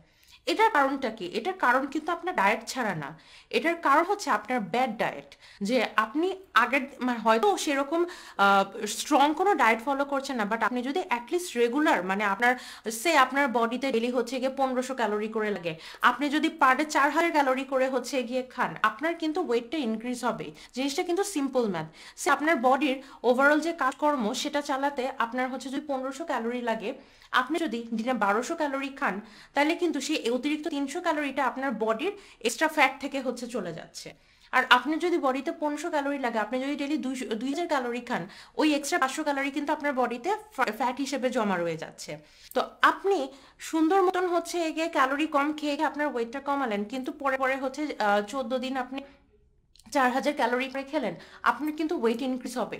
এটার কারণটা কি? এটার কারণ কিন্তু আপনার ডায়েট ছাড়া না, এটার কারণ হচ্ছে আপনার ব্যাড ডায়েট। যে আপনি আগের মানে হয়তো সেরকম স্ট্রং কোনো ডায়েট ফলো করছেন না, বাট আপনি যদি অ্যাটলিস্ট রেগুলার, মানে আপনার আপনার বডিতে ডেলি হচ্ছে গিয়ে 1500 ক্যালোরি করে লাগে, আপনি যদি পার ডে 4000 ক্যালোরি করে হচ্ছে গিয়ে খান, আপনার কিন্তু ওয়েটটা ইনক্রিজ হবে। জিনিসটা কিন্তু সিম্পল ম্যাথ। আপনার বডির ওভারঅল যে কাজকর্ম সেটা চালাতে আপনার হচ্ছে যদি 1500 ক্যালোরি লাগে, আপনি যদি দিনে 1200 ক্যালোরি খান, তাহলে কিন্তু সেই অতিরিক্ত 300 ক্যালোরিটা আপনার বডির এক্সট্রা ফ্যাট থেকে হচ্ছে চলে যাচ্ছে। আর আপনি যদি বডিতে 1500 ক্যালোরি লাগে, আপনি যদি ডেলি 2000 ক্যালোরি খান, ওই এক্সট্রা 500 ক্যালোরি কিন্তু আপনার বডিতে ফ্যাট হিসেবে জমা রয়ে যাচ্ছে। তো আপনি সুন্দর মতন হচ্ছে এগিয়ে ক্যালোরি কম খেয়ে আপনার ওয়েটটা কমালেন, কিন্তু পরে পরে হচ্ছে 14 দিন আপনি 4000 ক্যালোরি করে খেলেন, আপনার কিন্তু ওয়েট ইনক্রিজ হবে।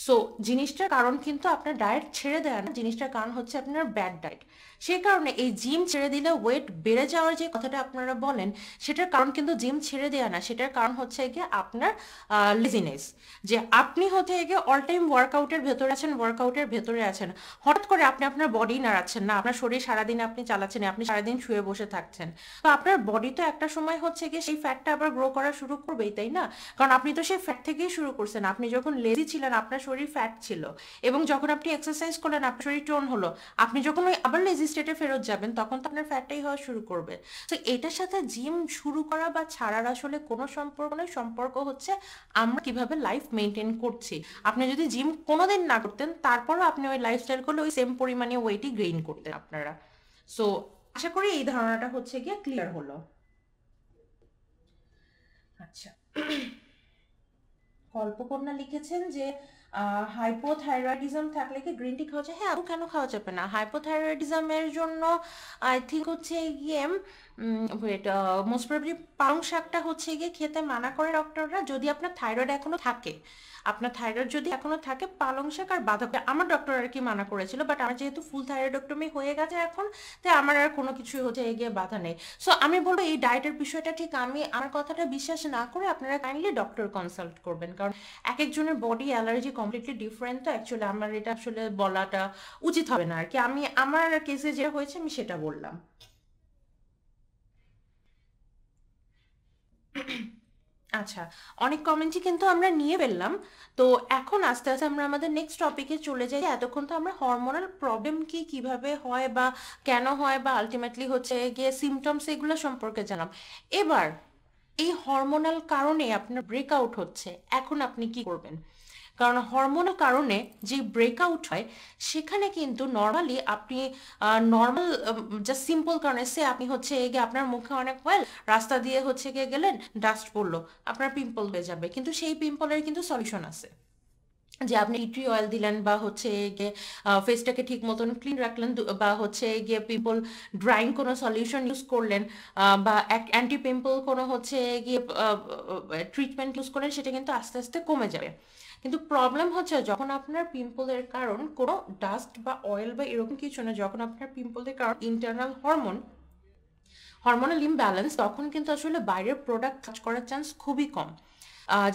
সো জিনিসটার কারণ কিন্তু আপনার ডায়েট ছেড়ে দেয় না, জিনিসটার কারণ হচ্ছে আপনার ব্যাড ডায়েট। সেই কারণে এই জিম ছেড়ে দিলে ওয়েট বেড়ে যাওয়ার যে কথাটা আপনারা বলেন, সেটার কারণ কিন্তু জিম ছেড়ে দেওয়া না, সেটার কারণ হচ্ছে গিয়ে আপনার লেজিনেস। যে আপনি হতে গিয়ে অল টাইম ওয়ার্কআউটের ভেতরে আছেন, ওয়ার্কআউটের ভেতরে আছেন, হঠাৎ করে আপনি আপনার বডি নাড়াচ্ছেন না, আপনার শরীর সারাদিন আপনি চালাচ্ছেন, আপনি সারাদিন শুয়ে বসে থাকছেন, তো আপনার বডি তো একটা সময় হচ্ছে গিয়ে সেই ফ্যাটটা আবার গ্রো করা শুরু করবেই, তাই না? কারণ আপনি তো সেই ফ্যাট থেকেই শুরু করছেন। আপনি যখন লেজি ছিলেন আপনার শরীর ফ্যাট ছিল, এবং যখন আপনি এক্সারসাইজ করলেন আপনার শরীর টোন হলো, আপনি যখন ওই আবার লেজি স্টেটে ফেরত যাবেন তখন তো আপনার ফ্যাটটাই হওয়া শুরু করবে। তো এটার সাথে জিম শুরু করা বা ছাড়ার আসলে কোনো সম্পর্ক নয়, সম্পর্ক হচ্ছে আমরা কিভাবে লাইফ মেনটেন করছি। আপনি যদি জিম কোনোদিন না করতেন তারপরও আপনি ওই লাইফস্টাইল করলে ওই সেম পরিমাণে ওয়েটই গেইন করতেন আপনারা। সো আশা করি এই ধারণাটা হচ্ছে গিয়ে ক্লিয়ার হলো। আচ্ছা, কল্পকন্যা লিখেছেন যে হাইপোথাইরয়েডিজম থাকলে কি গ্রিন টি খাওয়া যায়? হ্যাঁ, আপু কেন খাওয়া যাবে না? হাইপোথাইরয়েডিজমের জন্য আই থিঙ্ক হচ্ছে গিয়ে ওয়েট মোস্ট প্রবলি পালং শাকটা হচ্ছে গিয়ে খেতে মানা করে ডক্টররা, যদি আপনার থাইরয়েড এখনো থাকে। আপনার থাইরয়েড যদি এখনো থাকে, পালং শাক আর বাঁধাকপি আমার ডক্টর আর কি মানা করেছিল, বাট আমার যেহেতু ফুল থাইরয়েডক্টমি হয়ে গেছে এখন, তাই আমার আর কোনো কিছুই হচ্ছে এগিয়ে বাধা নেই। সো আমি বলবো এই ডায়েটের বিষয়টা ঠিক আমি আমার কথাটা বিশ্বাস না করে আপনারা কাইন্ডলি ডক্টর কনসাল্ট করবেন, কারণ এক একজনের বডি অ্যালার্জি কমপ্লিটলি ডিফারেন্ট। তো অ্যাকচুয়ালি আমার এটা আসলে বলাটা উচিত হবে না আর কি, আমি আমার কেসে যেটা হয়েছে আমি সেটা বললাম। আচ্ছা, অনেক কমেন্টই কিন্তু আমরা নিয়ে ফেললাম। তো এখন আস্তে আস্তে আমরা আমাদের নেক্সট টপিকে চলে যাই। এতক্ষণ তো আমরা হরমোনাল প্রবলেম কি কিভাবে হয় বা কেন হয় বা আলটিমেটলি হচ্ছে গিয়ে সিমটমস এগুলো সম্পর্কে জানলাম। এবার এই হরমোনাল কারণে আপনার ব্রেকআউট হচ্ছে, এখন আপনি কি করবেন? কারণ হরমোনাল কারণে যে ব্রেকআউট হয় সেখানে কিন্তু নর্মালি আপনি নর্মাল জাস্ট সিম্পল কারণে সে আপনি হচ্ছে গিয়ে আপনার মুখে অনেক অয়েল, রাস্তা দিয়ে হচ্ছে গিয়ে গেলেন, ডাস্ট পড়লো, আপনার পিম্পল হয়ে যাবে, কিন্তু সেই পিম্পলের কিন্তু সলিউশন আছে। যে আপনি টি অয়েল দিলেন বা হচ্ছে গিয়ে ফেসটাকে ঠিক মতন ক্লিন রাখলেন, বা হচ্ছে গিয়ে পিম্পল ড্রাইং কোনো সলিউশন ইউজ করলেন, বা অ্যান্টি পিম্পল কোনো হচ্ছে গিয়ে ট্রিটমেন্ট ইউজ করলেন, সেটা কিন্তু আস্তে আস্তে কমে যাবে। কিন্তু প্রবলেম হচ্ছে যখন আপনার পিম্পলের কারণ কোনো ডাস্ট বা অয়েল বা এরকম কিছু না, যখন আপনার পিম্পলের কারণ ইন্টারনাল হরমোনাল ইমব্যালেন্স, তখন কিন্তু আসলে বাইরের প্রোডাক্ট কাজ করার চান্স খুবই কম।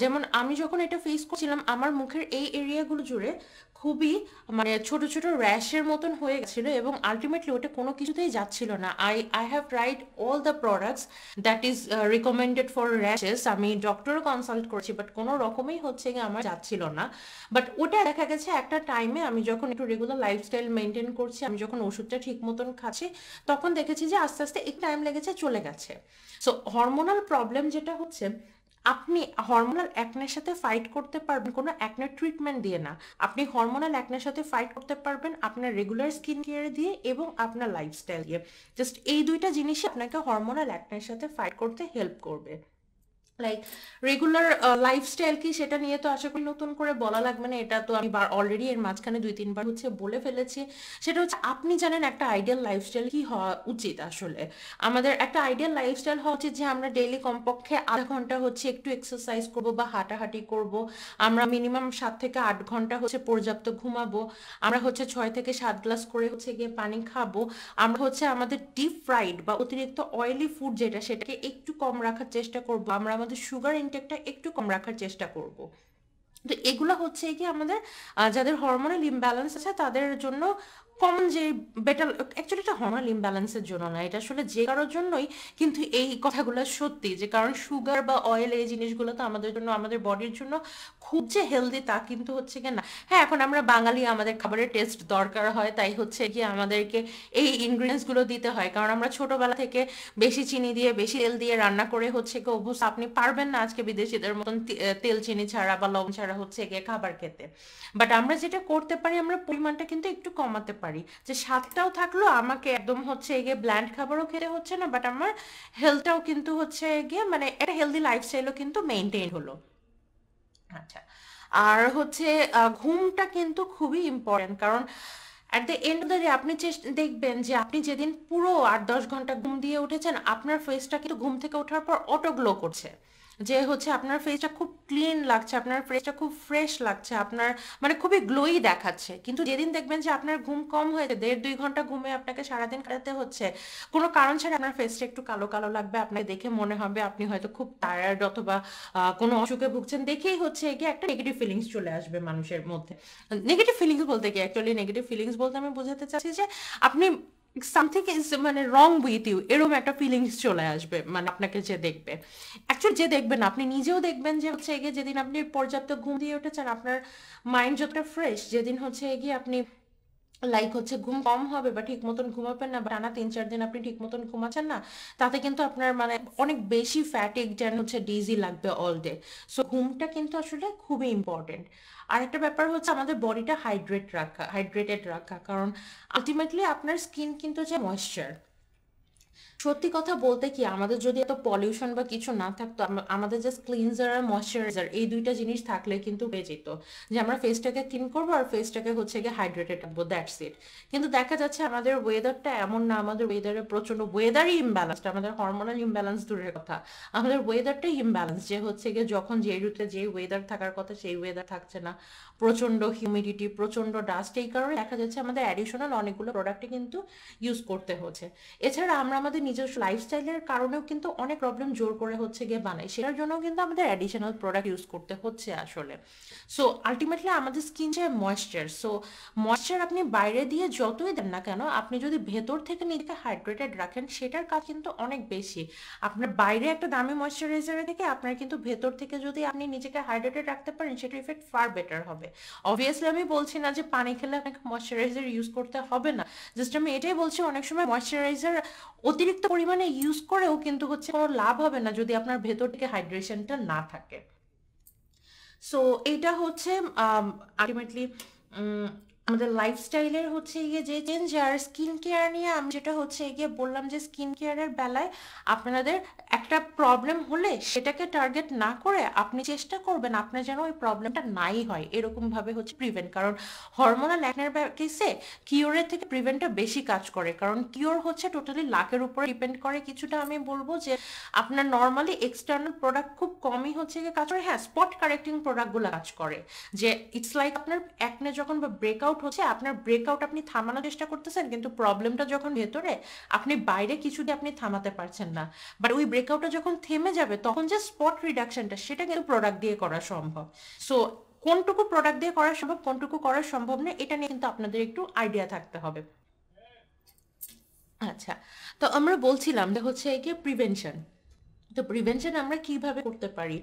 যেমন আমি যখন এটা ফেস করছিলাম আমার মুখের এই এরিয়াগুলো জুড়ে খুবই মানে ছোট ছোট র্যাশের মতন হয়ে গেছিলো, এবং আলটিমেটলি ওটা কোনো কিছুতেই যাচ্ছিল না। I have tried all the products that is recommended for rashes, আমি ডক্টরও কনসাল্ট করেছি, বাট কোনো রকমই হচ্ছে গিয়ে আমার যাচ্ছিল না। বাট ওটা দেখা গেছে একটা টাইমে আমি যখন একটু রেগুলার লাইফস্টাইল মেনটেন করছি, আমি যখন ওষুধটা ঠিক মতন খাচ্ছি, তখন দেখেছি যে আস্তে আস্তে একটু টাইম লেগেছে, চলে গেছে। সো হরমোনাল প্রবলেম যেটা হচ্ছে, আপনি হরমোনাল অ্যাকনের সাথে ফাইট করতে পারবেন কোনো অ্যাকনের ট্রিটমেন্ট দিয়ে না। আপনি হরমোনাল অ্যাকনের সাথে ফাইট করতে পারবেন আপনার রেগুলার স্কিন কেয়ার দিয়ে এবং আপনার লাইফস্টাইল দিয়ে। জাস্ট এই দুইটা জিনিসই আপনাকে হরমোনাল অ্যাকনের সাথে ফাইট করতে হেল্প করবে। লাইক রেগুলার লাইফস্টাইল কি সেটা নিয়ে তো আশা করি নতুন করে বলা লাগবে না, এটা তো আমি অলরেডি এর মাঝখানে 2-3 বার হচ্ছে বলে ফেলেছি। সেটা হচ্ছে আপনি জানেন একটা আইডিয়াল লাইফস্টাইল কি হওয়া উচিত। আসলে আমাদের একটা আইডিয়াল লাইফস্টাইল হওয়া উচিত যে আমরা ডেইলি কমপক্ষে আধা ঘন্টা হচ্ছে একটু এক্সারসাইজ করব বা হাঁটাহাঁটি করব, আমরা মিনিমাম 7 থেকে 8 ঘন্টা হচ্ছে পর্যাপ্ত ঘুমাবো, আমরা হচ্ছে 6 থেকে 7 গ্লাস করে হচ্ছে গিয়ে পানি খাবো, আমরা হচ্ছে আমাদের ডিপ ফ্রাইড বা অতিরিক্ত অয়েলি ফুড যেটা সেটাকে একটু কম রাখার চেষ্টা করব, আমরা আমাদের সুগার ইনটেকটা একটু কম রাখার চেষ্টা করব। তো এগুলো হচ্ছে কি আমাদের যাদের হরমোনাল ইমব্যালেন্স আছে তাদের জন্য কমন যে বেটার। অ্যাকচুয়ালি এটা হরমোনাল ইমব্যালেন্সের জন্য না, এটা আসলে যে কারোর জন্যই কিন্তু এই কথাগুলো সত্যি, যে কারণ সুগার বা অয়েল এই জিনিসগুলো তো আমাদের জন্য আমাদের বডির জন্য খুব যে হেলদি তা কিন্তু হচ্ছে কি না। হ্যাঁ, এখন আমরা বাঙালি, আমাদের খাবারের টেস্ট দরকার হয়, তাই হচ্ছে কি আমাদেরকে এই ইনগ্রিডিয়েন্টসগুলো দিতে হয়, কারণ আমরা ছোটবেলা থেকে বেশি চিনি দিয়ে বেশি তেল দিয়ে রান্না করে হচ্ছে কি অভ্যস্ত। আপনি পারবেন না আজকে বিদেশিদের মতন তেল চিনি ছাড়া বা লবণ ছাড়া হচ্ছে গিয়ে খাবার খেতে। বাট আমরা যেটা করতে পারি, আমরা পরিমাণটা কিন্তু একটু কমাতে পারি, যে স্বাদটাও থাকলো, আমাকে একদম হচ্ছে গিয়ে ব্ল্যান্ড খাবারও খেতে হচ্ছে না, বাট আমার হেলথটাও কিন্তু হচ্ছে গিয়ে মানে একটা হেলদি লাইফস্টাইলও কিন্তু মেনটেন হলো। আচ্ছা, আর হচ্ছে ঘুমটা কিন্তু খুবই ইম্পর্টেন্ট, কারণ at the end of the day আপনি দেখবেন যে আপনি যেদিন পুরো 8-10 ঘন্টা ঘুম দিয়ে উঠেছেন আপনার ফেসটা কিন্তু ঘুম থেকে ওঠার পর অটো গ্লো করছে। যে হচ্ছে আপনার ফেসটা খুব ক্লিন লাগছে, আপনার ফেসটা খুব ফ্রেশ লাগছে, আপনার মানে খুবই গ্লোই দেখাচ্ছে। কিন্তু যেদিন দেখবেন যে আপনার ঘুম কম হয়েছে, 1.5-2 ঘন্টা ঘুমে আপনাকে সারাদিন কাটাতে হচ্ছে, কোনো কারণ ছাড়া আপনার ফেসটা একটু কালো কালো লাগবে, আপনাকে দেখে মনে হবে আপনি হয়তো খুব টায়ার্ড অথবা কোনো অসুখে ভুগছেন, দেখেই হচ্ছে গিয়ে একটা নেগেটিভ ফিলিংস চলে আসবে মানুষের মধ্যে। নেগেটিভ ফিলিংস বলতে কি, অ্যাকচুয়ালি নেগেটিভ ফিলিংস বলতে আমি বোঝাতে চাচ্ছি যে আপনি সামথিং ইজ মানে রং উইথ ইউ, এরকম একটা ফিলিংস চলে আসবে মানে আপনাকে যে দেখবে। অ্যাকচুয়ালি যে দেখবেন না, আপনি নিজেও দেখবেন যে হচ্ছে এগিয়ে যেদিন আপনি পর্যাপ্ত ঘুম দিয়ে উঠেছেন, আপনার মাইন্ড যতটা ফ্রেশ, যেদিন হচ্ছে এগিয়ে আপনি লাইক হচ্ছে ঘুম কম হবে বা ঠিক মতন ঘুমাবেন না, বা টানা 3-4 দিন আপনি ঠিক মতন ঘুমাচ্ছেন না, তাতে কিন্তু আপনার মানে অনেক বেশি ফ্যাটিক যেন হচ্ছে ডিজি লাগবে অল ডে। সো ঘুমটা কিন্তু আসলে খুবই ইম্পর্টেন্ট। আর একটা ব্যাপার হচ্ছে আমাদের বডিটা হাইড্রেটেড রাখা, কারণ আলটিমেটলি আপনার স্কিন কিন্তু যে ময়েশ্চার, সত্যি কথা বলতে কি, আমাদের যদি এত পলিউশন বা কিছু না থাকতো, আমাদের জাস্ট ক্লিনজার আর ময়শ্চারাইজার এই দুইটা জিনিস থাকলে কিন্তু হয়ে যেত যে আমরা ফেসটাকে ক্লিন করবো আর ফেসটাকে হচ্ছে গিয়ে হাইড্রেটেড রাখবো, দ্যাটস ইট। কিন্তু দেখা যাচ্ছে আমাদের ওয়েদারটা এমন না, আমাদের ওয়েদারে প্রচন্ড ওয়েদারই ইমব্যালেন্সড, আমাদের হরমোনাল ইমব্যালেন্স দূরের কথা, আমাদের ওয়েদারটাই ইমব্যালেন্স, যে হচ্ছে গিয়ে যখন যে রুটে যে ওয়েদার থাকার কথা সেই ওয়েদার থাকছে না, প্রচন্ড হিউমিডিটি, প্রচন্ড ডাস্ট, এই কারণে দেখা যাচ্ছে আমাদের অ্যাডিশনাল অনেকগুলো প্রোডাক্টই কিন্তু ইউজ করতে হচ্ছে। এছাড়া আমরা আমাদের নিজস্ব লাইফস্টাইলের কারণেও কিন্তু অনেক প্রবলেম জোর করে হচ্ছে গিয়ে বানাই, সেটার জন্য কিন্তু আমাদের অ্যাডিশনাল প্রোডাক্ট ইউজ করতে হচ্ছে আসলে। সো আলটিমেটলি আমাদের স্কিন যে ময়েশ্চার, সো ময়েশ্চার আপনি বাইরে দিয়ে যতই দেন না কেন, আপনি যদি ভেতর থেকে নিজেকে হাইড্রেটেড রাখেন, সেটার কাজ কিন্তু অনেক বেশি। আপনার বাইরে একটা দামি ময়েশ্চারাইজারের থেকে আপনার কিন্তু ভেতর থেকে যদি আপনি নিজেকে হাইড্রেটেড রাখতে পারেন, সেটার ইফেক্ট ফার বেটার হবে। অবভিয়াসলি আমি বলছি না যে পানি খেলে আপনাকে ময়েশ্চারাইজার ইউজ করতে হবে না, জাস্ট আমি এটাই বলছি অনেক সময় ময়েশ্চারাইজার অতিরিক্ত পরিমাণে ইউজ করেও কিন্তু হচ্ছে কোনো লাভ হবে না যদি আপনার ভেতর থেকে হাইড্রেশনটা না থাকে। সো এইটা হচ্ছে আলটিমেটলি আমাদের লাইফস্টাইলের হচ্ছে গিয়ে যে চেঞ্জ। আর স্কিন কেয়ার নিয়ে আমি যেটা হচ্ছে গিয়ে বললাম যে স্কিন কেয়ারের বেলায় আপনাদের একটা প্রবলেম হলে সেটাকে টার্গেট না করে আপনি চেষ্টা করবেন আপনার যেন ওই প্রবলেমটা নাই হয় এরকম ভাবে হচ্ছে প্রিভেন্ট, কারণ হরমোনাল অ্যাকনের কেসে কিওরের থেকে প্রিভেন্টটা বেশি কাজ করে, কারণ কিওর হচ্ছে টোটালি লাকের উপরে ডিপেন্ড করে কিছুটা। আমি বলবো যে আপনার নর্মালি এক্সটার্নাল প্রোডাক্ট খুব কমই হচ্ছে গিয়ে কাজ করে, হ্যাঁ স্পট কারেক্টিং প্রোডাক্টগুলো কাজ করে, যে ইটস লাইক আপনার একনে যখন বা ব্রেকআউট হচ্ছে, আপনার ব্রেকআউট আপনি থামানোর চেষ্টা করতেছেন, কিন্তু প্রবলেমটা যখন ভেতরে, আপনি বাইরে কিছু দিয়ে আপনি থামাতে পারছেন না, বাট ওই ব্রেকআউটটা যখন থেমে যাবে তখন যে স্পট রিডাকশনটা সেটা কিন্তু প্রোডাক্ট দিয়ে করা সম্ভব। সো কোনটুকু প্রোডাক্ট দিয়ে করা সম্ভব, কোনটুকু করা সম্ভব না, এটা নিয়ে কিন্তু আপনাদের একটু আইডিয়া থাকতে হবে। আচ্ছা, তো আমরা বলছিলাম যে হচ্ছে কি প্রিভেনশন। তো প্রিভেনশন আমরা কিভাবে করতে পারি?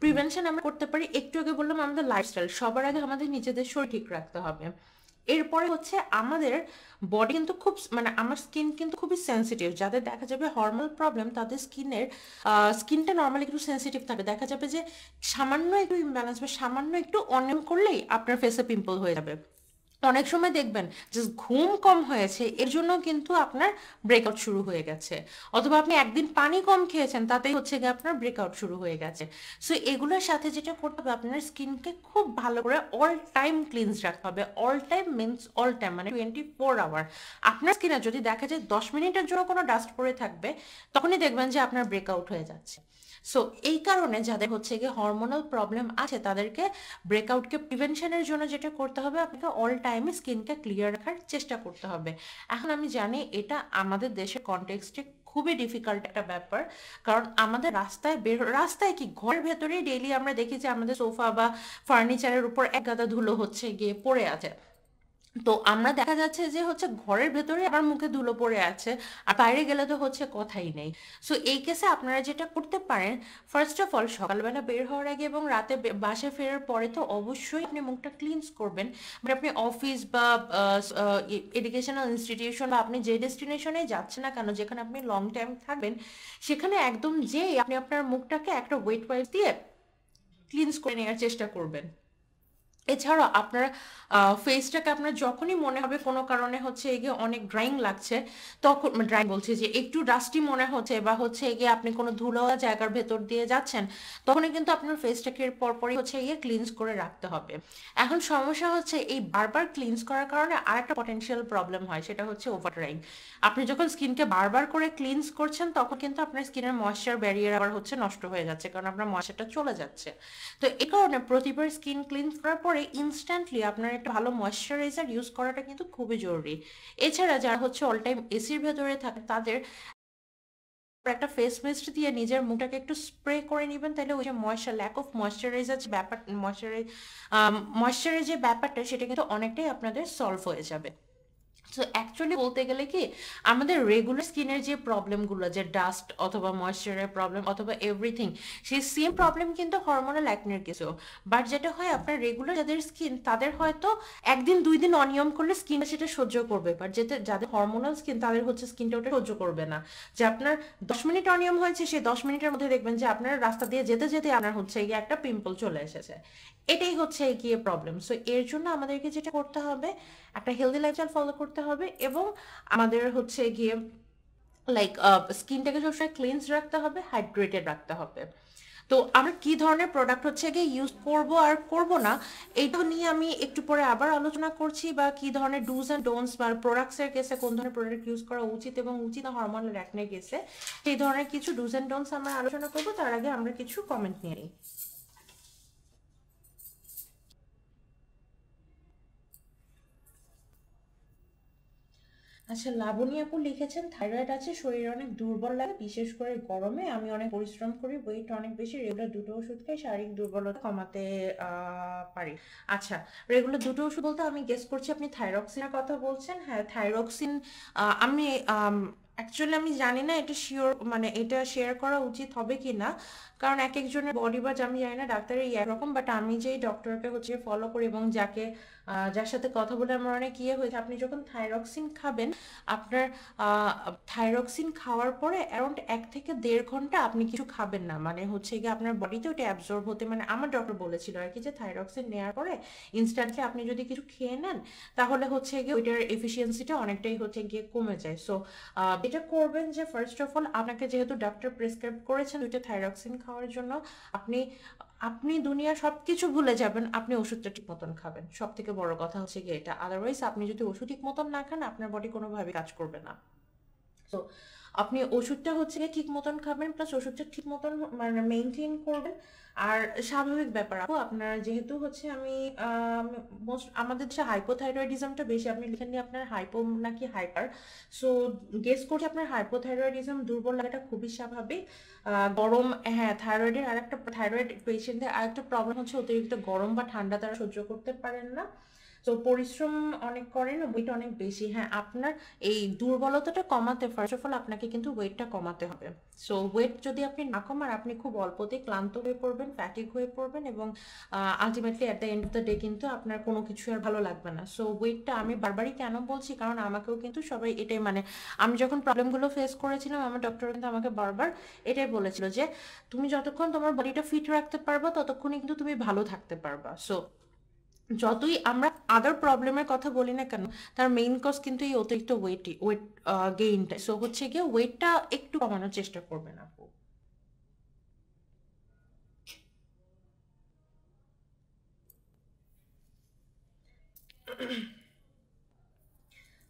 প্রিভেনশন আমরা করতে পারি, একটু আগে বললাম আমাদের লাইফস্টাইল, সবার আগে আমাদের নিজেদের শরীর ঠিক রাখতে হবে। এরপরে হচ্ছে আমাদের বডি কিন্তু খুব মানে আমার স্কিন কিন্তু খুবই সেন্সিটিভ, যাদের দেখা যাবে হরমোনাল প্রবলেম তাদের স্কিনটা নর্মালি একটু সেন্সিটিভ থাকে, দেখা যাবে যে সামান্য একটু ইমব্যালেন্স বা সামান্য একটু অনিয়ম করলেই আপনার ফেসে পিম্পল হয়ে যাবে। অনেক সময় দেখবেন জাস্ট ঘুম কম হয়েছে এর জন্য কিন্তু আপনার ব্রেকআউট শুরু হয়ে গেছে, অথবা আপনি একদিন পানি কম খেয়েছেন তাতেই হচ্ছে গিয়ে আপনার ব্রেকআউট শুরু হয়ে গেছে। সো এগুলোর সাথে যেটা করতে হবে, আপনার স্কিনকে খুব ভালো করে অল টাইম ক্লিনস রাখতে হবে। All time means all time মানে 24 আওয়ার। আপনার স্কিনে যদি দেখা যায় 10 মিনিটের জন্য কোনো ডাস্ট পড়ে থাকবে, তখনই দেখবেন যে আপনার ব্রেকআউট হয়ে যাচ্ছে। সো এই কারণে যাদের হচ্ছে গিয়ে হরমোনাল প্রবলেম আছে তাদেরকে ব্রেকআউটকে প্রিভেনশনের জন্য যেটা করতে হবে, আপনাকে অল টাইমে স্কিনকে ক্লিয়ার রাখার চেষ্টা করতে হবে। এখন আমি জানি এটা আমাদের দেশের কনটেক্সটে খুবই ডিফিকাল্ট একটা ব্যাপার, কারণ আমাদের রাস্তায় কি ঘরের ভেতরেই ডেইলি আমরা দেখি যে আমাদের সোফা বা ফার্নিচারের উপর এক গাদা ধুলো হচ্ছে গিয়ে পড়ে আছে। তো আমরা দেখা যাচ্ছে যে হচ্ছে ঘরের ভেতরে আবার মুখে ধুলো পড়ে আছে, আর বাইরে গেলে তো হচ্ছে কথাই নেই। সো এই কেসে আপনারা যেটা করতে পারেন, ফার্স্ট অফ অল সকালবেলা বের হওয়ার আগে এবং রাতে বাসায় ফেরার পরে তো অবশ্যই আপনি মুখটা ক্লিনস করবেন, বাট আপনি অফিস বা এডুকেশনাল ইনস্টিটিউশন বা আপনি যে ডেস্টিনেশনে যাচ্ছেন না কেন, যেখানে আপনি লং টাইম থাকবেন, সেখানে একদম যেই আপনি আপনার মুখটাকে একটা ওয়েট ওয়াইপ দিয়ে ক্লিনস করে নেওয়ার চেষ্টা করবেন। এছাড়াও আপনার ফেসটাকে আপনার যখনই মনে হবে কোনো কারণে হচ্ছে এগিয়ে অনেক ড্রাইং লাগছে, তখন ড্রাইং বলছি যে একটু ডাস্টি মনে হচ্ছে বা হচ্ছে এগিয়ে আপনি কোনো ধুলো জায়গার ভেতর দিয়ে যাচ্ছেন, তখনই কিন্তু আপনার ফেসটাকে পরপরই হচ্ছে এগিয়ে ক্লিনস করে রাখতে হবে। এখন সমস্যা হচ্ছে এই বারবার ক্লিনস করার কারণে আরেকটা পটেনশিয়াল প্রবলেম হয়, সেটা হচ্ছে ওভার ড্রাইং। আপনি যখন স্কিনকে বারবার করে ক্লিনস করছেন তখন কিন্তু আপনার স্কিনের ময়েশ্চার ব্যারিয়ার আবার হচ্ছে নষ্ট হয়ে যাচ্ছে, কারণ আপনার ময়েশ্চারটা চলে যাচ্ছে। তো এই কারণে প্রতিবার স্কিন ক্লিনস করার পরে ইনস্ট্যান্টলি আপনার একটা ভালো ময়েশ্চারাইজার ইউজ করাটা কিন্তু খুবই জরুরি। এছাড়া যারা হচ্ছে অল টাইম এসির ভেতরে থাকে তাদের একটা ফেস মিস্ট দিয়ে নিজের মুখটাকে একটু স্প্রে করে নেবেন, তাহলে ওই যে ময়েশ্চার ল্যাক অফ ময়েশ্চারাইজার যে ব্যাপার, ময়েশ্চারের যে ব্যাপারটা সেটা কিন্তু অনেকটাই আপনাদের সলভ হয়ে যাবে। সো অ্যাকচুয়ালি বলতে গেলে কি, আমাদের রেগুলার স্কিনের যে প্রবলেমগুলো, যে ডাস্ট অথবা ময়েশ্চারের প্রবলেম অথবা এভরিথিং, সেই সেম প্রবলেম কিন্তু হরমোনাল অ্যাকনের কেসেও। বাট যেটা হয় আপনার রেগুলার যাদের স্কিন তাদের হয়তো একদিন দুই দিন অনিয়ম করলে স্কিনটা সেটা সহ্য করবে, বাট যেটা যাদের হরমোনাল স্কিন তাদের হচ্ছে স্কিনটা ওটা সহ্য করবে না। যে আপনার 10 মিনিট অনিয়ম হয়েছে, সেই 10 মিনিটের মধ্যে দেখবেন যে আপনার রাস্তা দিয়ে যেতে যেতে আপনার হচ্ছে গিয়ে একটা পিম্পল চলে এসেছে। এটাই হচ্ছে গিয়ে প্রবলেম। সো এর জন্য আমাদেরকে যেটা করতে হবে, একটা হেলদি লাইফস্টাইল ফলো করতে হবে এবং আমাদের হচ্ছে গিয়ে লাইক স্কিনটাকে সবসময় ক্লিনস রাখতে হবে, হাইড্রেটেড রাখতে হবে। তো আমরা কি ধরনের প্রোডাক্ট হচ্ছে গিয়ে ইউজ করব আর করব না, এইটা নিয়ে আমি একটু পরে আবার আলোচনা করছি, বা কি ধরনের ডুজ অ্যান্ড ডোন্টস বা প্রোডাক্টসের কেসে কোন ধরনের প্রোডাক্ট ইউজ করা উচিত এবং উচিত না হরমোনাল অ্যাকনে কেসে, সেই ধরনের কিছু ডুজ অ্যান্ড ডোন্টস আমরা আলোচনা করব। তার আগে আমরা কিছু কমেন্ট নিয়ে নিই। আচ্ছা, লাবণী আপু লিখেছেন থাইরয়েড আছে, শরীর অনেক দুর্বল লাগে বিশেষ করে গরমে, আমি অনেক পরিশ্রম করি, ওয়েট অনেক বেশি, রেগুলার দুটো ওষুধ খাই, শারীরিক দুর্বলতা কমাতে পারি। আচ্ছা, রেগুলার দুটো ওষুধ বলতে আমি গেস করছি আপনি থাইরক্সিনের কথা বলছেন। হ্যাঁ, থাইরক্সিন আমি অ্যাকচুয়ালি আমি জানি না এটা শিওর, মানে এটা শেয়ার করা উচিত হবে কি না, কারণ এক একজনের বডি বা আমি জানি না ডাক্তারের একরকম, বাট আমি যেই ডক্টরকে হচ্ছে ফলো করি এবং যাকে যার সাথে কথা বলে আমার অনেক ইয়ে হয়েছে, আপনি যখন থাইরক্সিন খাবেন আপনার থাইরক্সিন খাওয়ার পরে অ্যারাউন্ড 1 থেকে 1.5 ঘন্টা আপনি কিছু খাবেন না, মানে হচ্ছে গিয়ে আপনার বডিতে ওটা অ্যাবজর্ব হতে, মানে আমার ডক্টর বলেছিল আর কি, যে থাইরক্সিন নেওয়ার পরে ইনস্ট্যান্টলি আপনি যদি কিছু খেয়ে নেন তাহলে হচ্ছে গিয়ে ওইটার এফিসিয়েন্সিটা অনেকটাই হচ্ছে গিয়ে কমে যায়। সো এটা করবেন যে ফার্স্ট অফ অল আপনাকে যেহেতু ডাক্তার প্রেসক্রাইব করেছেন ওইটা থাইরক্সিন খাওয়ার জন্য, আপনি আপনি দুনিয়ার সবকিছু ভুলে যাবেন, আপনি ওষুধটা ঠিক মতন খাবেন। সব থেকে বড় কথা হচ্ছে গিয়ে এটা, আদারওয়াইজ আপনি যদি ওষুধ ঠিক মতন না খান আপনার বডি কোনোভাবে কাজ করবে না। তো আপনি ওষুধটা হচ্ছে গিয়ে ঠিক মতন খাবেন, প্লাস ওষুধটা ঠিক মতন মানে মেনটেন করবেন। আর স্বাভাবিক ব্যাপার আপু, আপনার যেহেতু হচ্ছে আমি মোস্ট আমাদের দেশে হাইপোথাইরয়েডিজমটা বেশি, আপনি লিখেননি আপনার হাইপো নাকি হাইপার। সো গেস করছি আপনার হাইপোথাইরয়েডিজম, দুর্বল লাগাটা খুবই স্বাভাবিক। গরম, হ্যাঁ থাইরয়েডের আরেকটা, থাইরয়েড পেশেন্টদের আরেকটা প্রবলেম হচ্ছে অতিরিক্ত গরম বা ঠান্ডা তারা সহ্য করতে পারেন না। তো পরিশ্রম অনেক করেন, ওয়েট অনেক বেশি। হ্যাঁ, আপনার এই দুর্বলতাটা কমাতে ফার্স্ট অফ অল আপনাকে কিন্তু ওয়েটটা কমাতে হবে। সো ওয়েট যদি আপনি না কমান আপনি খুব অল্পতেই ক্লান্ত হয়ে পড়বেন, ফ্যাটিক হয়ে পড়বেন এবং ultimately at the end of the day কিন্তু আপনার কোনো কিছু আর ভালো লাগবে না। সো ওয়েটটা আমি বারবারই কেন বলছি, কারণ আমাকেও কিন্তু সবাই এটাই, মানে আমি যখন প্রবলেমগুলো ফেস করেছিলাম আমার ডক্টর কিন্তু আমাকে বারবার এটাই বলেছিল যে তুমি যতক্ষণ তোমার বডিটা ফিট রাখতে পারবা ততক্ষণই কিন্তু তুমি ভালো থাকতে পারবা। সো যতই আমরা আদার প্রবলেমের কথা বলি না কেন, তার মেইন কজ কিন্তু এই অতিরিক্ত ওয়েট গেইনটা। সো হচ্ছে গিয়ে ওয়েটটা একটু কমানোর চেষ্টা করবেন আপু।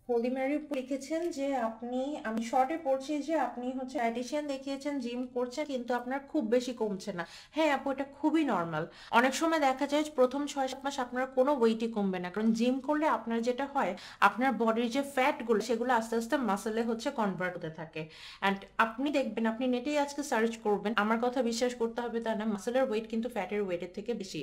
হলদিমারি লিখেছেন যে আপনি, আমি শর্টে পড়ছি যে আপনি হচ্ছে ডায়েটিশিয়ান দেখিয়েছেন, জিম করছেন কিন্তু আপনার খুব বেশি কমছে না। হ্যাঁ আপু, এটা খুবই নর্মাল। অনেক সময় দেখা যায় প্রথম 6-7 মাস আপনার কোনো ওয়েটই কমবে না, কারণ জিম করলে আপনার যেটা হয় আপনার বডির যে ফ্যাটগুলো সেগুলো আস্তে আস্তে মাসেলে হচ্ছে কনভার্ট হতে থাকে। অ্যান্ড আপনি দেখবেন, আপনি নেটেই আজকে সার্চ করবেন, আমার কথা বিশ্বাস করতে হবে তা না, মাসেলের ওয়েট কিন্তু ফ্যাটের ওয়েটের থেকে বেশি।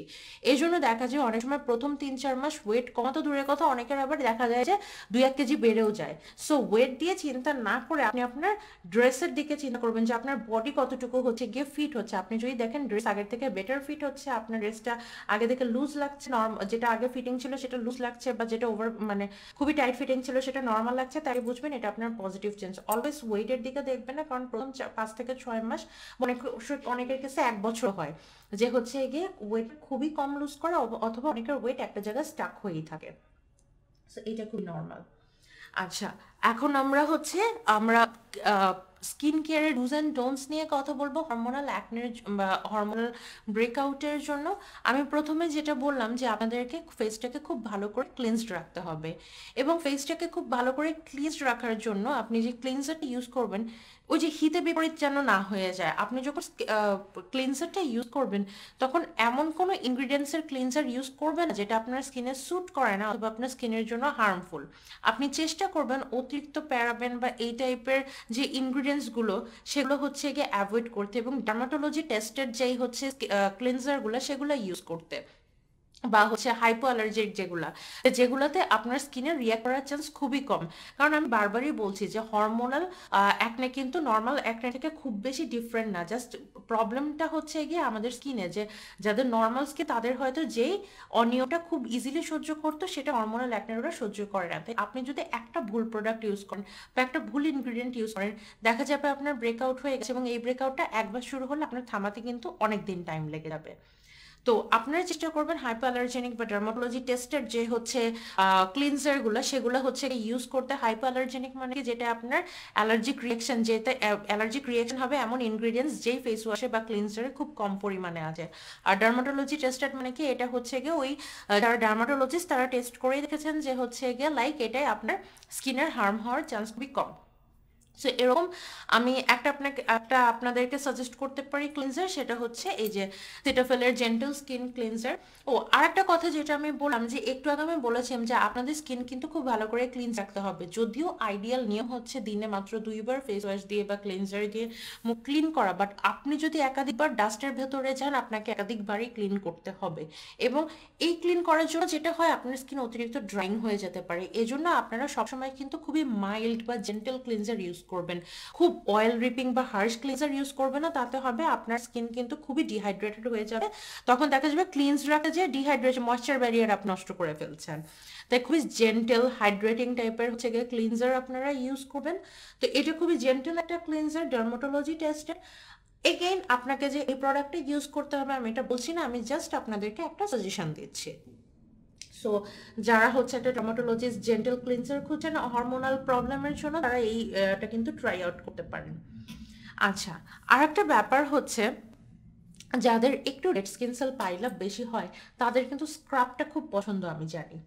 এই জন্য দেখা যায় অনেক সময় প্রথম 3-4 মাস ওয়েট কমাতো দূরের কথা, অনেকের আবার দেখা যায় যে 2-1 কেজি বেড়েও যায়। সো ওয়েট দিয়ে চিন্তা না করে আপনি আপনার ড্রেসের দিকে চিন্তা করবেন যে আপনার বডি কতটুকু হচ্ছে গিয়ে ফিট হচ্ছে। আপনি যদি দেখেন ড্রেস আগের থেকে বেটার ফিট হচ্ছে, আপনার ড্রেসটা আগে থেকে লুজ লাগছে, যেটা আগে ফিটিং ছিল সেটা লুজ লাগছে, বা যেটা ওভার মানে খুবই টাইট ফিটিং ছিল সেটা নর্মাল লাগছে, তাই বুঝবেন এটা আপনার পজিটিভ চেঞ্জ। অলওয়েজ ওয়েটের দিকে দেখবেন না, কারণ প্রথম 5 থেকে 6 মাস, অনেকের কাছে 1 বছর হয় যে হচ্ছে গিয়ে ওয়েট খুবই কম লুজ করে, অথবা অনেকের ওয়েট একটা জায়গায় স্টাক হয়েই থাকে। সো এটা খুব নর্মাল। আচ্ছা, এখন আমরা স্কিন কেয়ারের ডুজ অ্যান্ড ডোন্টস নিয়ে কথা বলবো হরমোনাল অ্যাকনের বা হরমোনাল ব্রেকআউটের জন্য। আমি প্রথমে যেটা বললাম যে আপনাদেরকে ফেসটাকে খুব ভালো করে ক্লিনসড রাখতে হবে, এবং ফেসটাকে খুব ভালো করে ক্লিনসড রাখার জন্য আপনি যে ক্লিনজারটা ইউজ করবেন ওই যে হিতে বিপরীত যেন না হয়ে যায়। আপনি যখন ক্লিনজারটা ইউজ করবেন তখন এমন কোনো ইনগ্রিডিয়েন্টসের ক্লিনজার ইউজ করবেন না যেটা আপনার স্কিনে স্যুট করে না অথবা আপনার স্কিনের জন্য হার্মফুল। আপনি চেষ্টা করবেন অতিরিক্ত প্যারাবেন বা এই টাইপের যে ইনগ্রিডিয়েন্টসগুলো সেগুলো হচ্ছে গিয়ে অ্যাভয়েড করতে, এবং ডার্মাটোলজি টেস্টেড যেই হচ্ছে ক্লিনজারগুলো সেগুলো ইউজ করতে, বা হচ্ছে হাইপো অ্যালার্জিক যেগুলাতে আপনার স্কিনে রিয়াক্ট করার চান্স খুবই কম। কারণ আমি বারবারই বলছি যে হরমোনাল অ্যাকনে কিন্তু নর্মাল অ্যাকনে থেকে খুব বেশি ডিফারেন্ট না। জাস্ট প্রবলেমটা হচ্ছে গিয়ে আমাদের স্কিনে, যে যাদের নর্মাল স্কিন তাদের হয়তো যেই অনিয়নটা খুব ইজিলি সহ্য করতো সেটা হরমোনাল অ্যাকনের ওরা সহ্য করে না। তাই আপনি যদি একটা ভুল প্রোডাক্ট ইউজ করেন বা একটা ভুল ইনগ্রিডিয়েন্ট ইউজ করেন, দেখা যাবে আপনার ব্রেকআউট হয়ে গেছে, এবং এই ব্রেকআউটটা একবার শুরু হলে আপনার থামাতে কিন্তু অনেক দিন টাইম লেগে যাবে। তো আপনারা চেষ্টা করবেন হাইপো অ্যালার্জেনিক বা ডার্মাটোলজি টেস্টের যে হচ্ছে ক্লিনজারগুলো সেগুলো হচ্ছে ইউজ করতে। হাইপো অ্যালার্জেনিক মানে কি, যেটা আপনার অ্যালার্জিক রিয়াকশন, যেটা অ্যালার্জিক রিয়াকশন হবে এমন ইনগ্রিডিয়েন্টস যেই ফেস ওয়াশে বা ক্লিনজারে খুব কম পরিমাণে আছে। আর ডার্মাটোলজি টেস্টেড মানে কি, এটা হচ্ছে গিয়ে ওই যারা ডার্মাটোলজিস্ট তারা টেস্ট করে দেখেছেন যে হচ্ছে গিয়ে লাইক এটাই আপনার স্কিনের হার্ম হওয়ার চান্স খুবই কম। সো এরকম আমি আপনাদেরকে সাজেস্ট করতে পারি ক্লিনজার, সেটা হচ্ছে এই যে সিটাফেলের জেন্টল স্কিন ক্লিনজার। ও আর একটা কথা যেটা আমি বললাম, যে একটু আগে আমি বলেছিলাম যে আপনাদের স্কিন কিন্তু খুব ভালো করে ক্লিন রাখতে হবে। যদিও আইডিয়াল নিয়ম হচ্ছে দিনে মাত্র 2বার ফেস ওয়াশ দিয়ে বা ক্লিনজার দিয়ে মুখ ক্লিন করা, বাট আপনি যদি একাধিকবার ডাস্টের ভেতরে যান আপনাকে একাধিকবারই ক্লিন করতে হবে। এবং এই ক্লিন করার জন্য যেটা হয়, আপনার স্কিন অতিরিক্ত ড্রাইং হয়ে যেতে পারে। এজন্য আপনারা সবসময় কিন্তু খুবই মাইল্ড বা জেন্টল ক্লিনজার ইউজ করবেন। খুব অয়েল রিপিং বা হার্শ ক্লিনজার ইউজ করবে না, তাতে হবে আপনার স্কিন কিন্তু খুবই ডিহাইড্রেটেড হয়ে যাবে। তখন দেখা যাবে ক্লিনস রাখতে যে ডিহাইড্রেশন ময়েশ্চার ব্যারিয়ার আপনি নষ্ট করে ফেলছেন। তাই খুবই জেন্টেল হাইড্রেটিং টাইপের হচ্ছে গিয়ে ক্লিনজার আপনারা ইউজ করবেন। তো এটা খুবই জেন্টেল একটা ক্লিনজার, ডার্মাটোলজি টেস্টেড। এগেইন আপনাকে যে এই প্রোডাক্টটা ইউজ করতে হবে আমি এটা বলছি না, আমি জাস্ট আপনাদেরকে একটা সাজেশন দিচ্ছি। সো যারা হচ্ছে একটা ডার্মাটোলজিস্ট জেন্টাল ক্লিনজার খুঁজছেন হরমোনাল প্রবলেমের জন্য, তারা এটা কিন্তু ট্রাই আউট করতে পারেন। আচ্ছা, আর একটা ব্যাপার হচ্ছে, যাদের একটু dead skin cell pile up বেশি হয় তাদের কিন্তু স্ক্রাবটা খুব পছন্দ। আমি জানি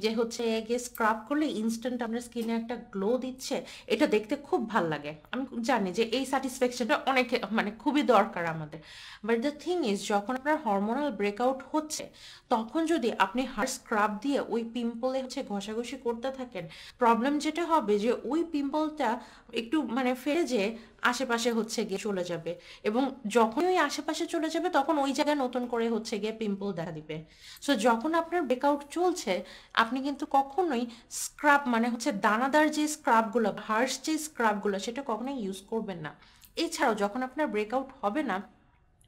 যে হচ্ছে গিয়ে স্ক্রাব করলে ইনস্ট্যান্ট আপনার স্কিনে একটা গ্লো দিচ্ছে, এটা দেখতে খুব ভাল লাগে। আমি জানি যে এই স্যাটিসফ্যাকশনটা অনেকে মানে খুবই দরকার আমাদের। বাট দ্য থিং ইজ, যখন আপনার হরমোনাল ব্রেকআউট হচ্ছে তখন যদি আপনি হার্ড স্ক্রাব দিয়ে ওই পিম্পলে হচ্ছে ঘষাঘষি করতে থাকেন, প্রবলেম যেটা হবে যে ওই পিম্পলটা একটু মানে ফেলে যেয়ে আশেপাশে হচ্ছে গিয়ে চলে যাবে, এবং যখন ওই আশেপাশে চলে যাবে তখন ওই জায়গায় নতুন করে হচ্ছে গিয়ে পিম্পল দেখা দিবে। সো যখন আপনার ব্রেকআউট চলছে আপনি কিন্তু কখনোই স্ক্রাব মানে হচ্ছে দানাদার যে স্ক্রাবগুলো, হার্শ যে স্ক্রাবগুলো, সেটা কখনোই ইউজ করবেন না। এছাড়াও যখন আপনার ব্রেকআউট হবে না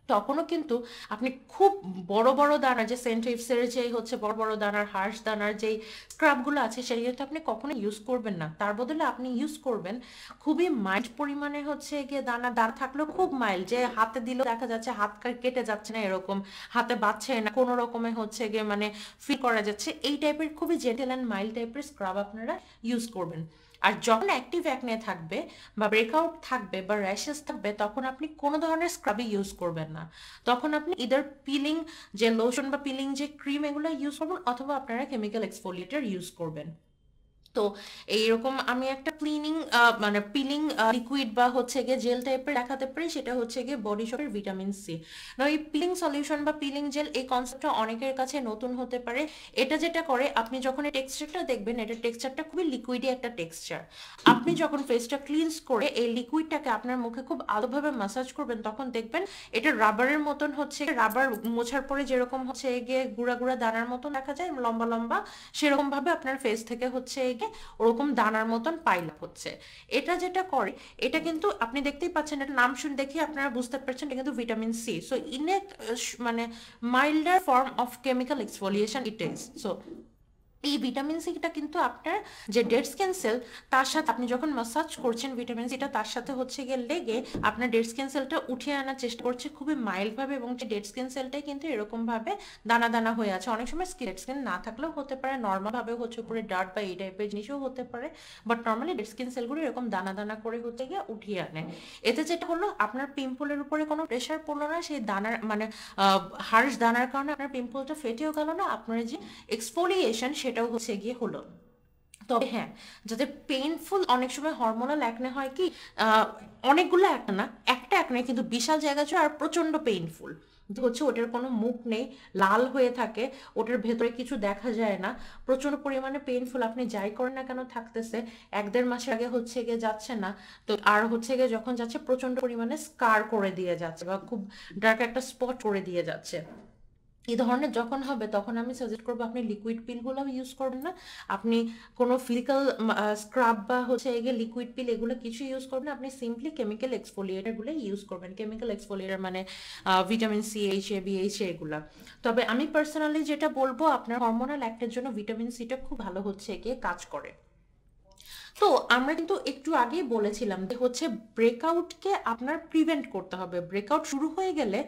তখনও কিন্তু আপনি খুব বড় বড় দানার যে সেন্টিভসের যেই হচ্ছে বড় বড় দানার হার্শ দানার যেই স্ক্রাবগুলো আছে সেগুলো তো আপনি কখনো ইউজ করবেন না। তার বদলে আপনি ইউজ করবেন খুবই মাইল্ড পরিমাণে হচ্ছে গিয়ে দানা থাকলেও খুব মাইল্ড, যে হাতে দিলেও দেখা যাচ্ছে হাত কেটে যাচ্ছে না, এরকম হাতে বাচ্ছে না, কোনো রকমে হচ্ছে গিয়ে মানে ফিল করা যাচ্ছে, এই টাইপের খুবই জেন্টেল অ্যান্ড মাইল্ড টাইপের স্ক্রাব আপনারা ইউজ করবেন। আর যখন অ্যাক্টিভ অ্যাকনে থাকবে বা ব্রেকআউট থাকবে বা র্যাশেস থাকবে তখন আপনি কোনো ধরনের স্ক্রাবই ইউজ করবেন না। তখন আপনি ইদার পিলিং যে লোশন বা পিলিং যে ক্রিম এগুলো ইউজ করবেন, অথবা আপনারা কেমিক্যাল এক্সফোলিয়েটর ইউজ করবেন। তো এইরকম আমি একটা ক্লিনিং মানে পিলিং লিকুইড বা হচ্ছে গিয়ে জেল টাইপের দেখাতে পারি, সেটা হচ্ছে গিয়ে বডি শপের ভিটামিন সি। না এই পিলিং সলিউশন বা পিলিং জেল এই কনসেপ্টটা অনেকের কাছে নতুন হতে পারে। এটা যেটা করে, আপনি যখন এই টেক্সচারটা দেখবেন, এটা টেক্সচারটা খুবই লিকুইডি একটা টেক্সচার। আপনি যখন ফেসটা ক্লিনস করে এই লিকুইডটাকে আপনার মুখে খুব আলোভাবে মাসাজ করবেন তখন দেখবেন এটা রাবারের মতন হচ্ছে, রাবার মোছার পরে যেরকম হচ্ছে গিয়ে গুঁড়া গুঁড়া দানার মতন দেখা যায় লম্বা লম্বা, সেরকম ভাবে আপনার ফেস থেকে হচ্ছে গিয়ে ওরকম দানার মতন পাইল আপ হচ্ছে। এটা যেটা করে, এটা কিন্তু আপনি দেখতেই পাচ্ছেন, এটা নাম শুনে দেখে আপনারা বুঝতে পারছেন এটা কিন্তু vitamin C. So in a মানে milder form of chemical exfoliation it is. So এই ভিটামিন সিটা কিন্তু আপনার যে ডেড স্কিন সেল, তার সাথে আপনি যখন ম্যাসাজ করছেন ভিটামিন সিটা তার সাথে হচ্ছে গিয়ে লেগে আপনার ডেড স্কিন সেলটা উঠিয়ে আনার চেষ্টা করছে খুবই মাইল্ডভাবে, এবং যে ডেড স্কিন সেলটাই কিন্তু এরকমভাবে দানা দানা হয়ে আছে। অনেক সময় ডেড স্কিন না থাকলেও হতে পারে, নর্মালভাবে হচ্ছে উপরে ডার্ট বা এই টাইপের জিনিসও হতে পারে, বাট নর্মালি ডেড স্কিন সেলগুলো এরকম দানা দানা করে হচ্ছে গিয়ে উঠিয়ে আনে। এতে যেটা হলো, আপনার পিম্পলের উপরে কোনো প্রেশার পড়লো না, সেই দানার মানে হার্শ দানার কারণে আপনার পিম্পলটা ফেটেও গেল না, আপনার যে এক্সফোলিয়েশন সেটাও হচ্ছে গিয়ে হলো। তবে হ্যাঁ, যাদের পেইনফুল, অনেক সময় হরমোনাল অ্যাকনে হয় কি, অনেকগুলো অ্যাকনে না, একটা অ্যাকনে কিন্তু বিশাল জায়গা জুড়ে আর প্রচন্ড পেইনফুল, হচ্ছে ওটার কোনো মুখ নেই, লাল হয়ে থাকে, ওটার ভেতরে কিছু দেখা যায় না, প্রচন্ড পরিমাণে পেইনফুল, আপনি যাই করেন না কেন থাকতেছে, 1-1.5 মাস আগে হচ্ছে গিয়ে যাচ্ছে না, তো আর হচ্ছে গিয়ে যখন যাচ্ছে প্রচন্ড পরিমাণে স্কার করে দিয়ে যাচ্ছে বা খুব ডার্ক একটা স্পট করে দিয়ে যাচ্ছে। এই ধরনের যখন হবে তখন আমি সাজেস্ট করবো আপনি লিকুইড পিলগুলো ইউজ করবেন না, আপনি কোনো ফিজিক্যাল স্ক্রাব বা হচ্ছে এগুলো লিকুইড পিল এগুলো কিছু ইউজ করবেন না, আপনি সিম্পলি কেমিক্যাল এক্সফোলিয়েটারগুলো ইউজ করবেন। কেমিক্যাল এক্সফোলিয়েটার মানে ভিটামিন সি, এইচএ, বিএইচএ এগুলা। তবে আমি পার্সোনালি যেটা বলবো, আপনার হরমোনাল অ্যাক্টের জন্য ভিটামিন সিটা খুব ভালো হচ্ছে গিয়ে কাজ করে। তো আমরা কিন্তু একটু আগেই বলেছিলাম যে হচ্ছে ব্রেকআউটকে আপনার প্রিভেন্ট করতে হবে। ব্রেকআউট শুরু হয়ে গেলে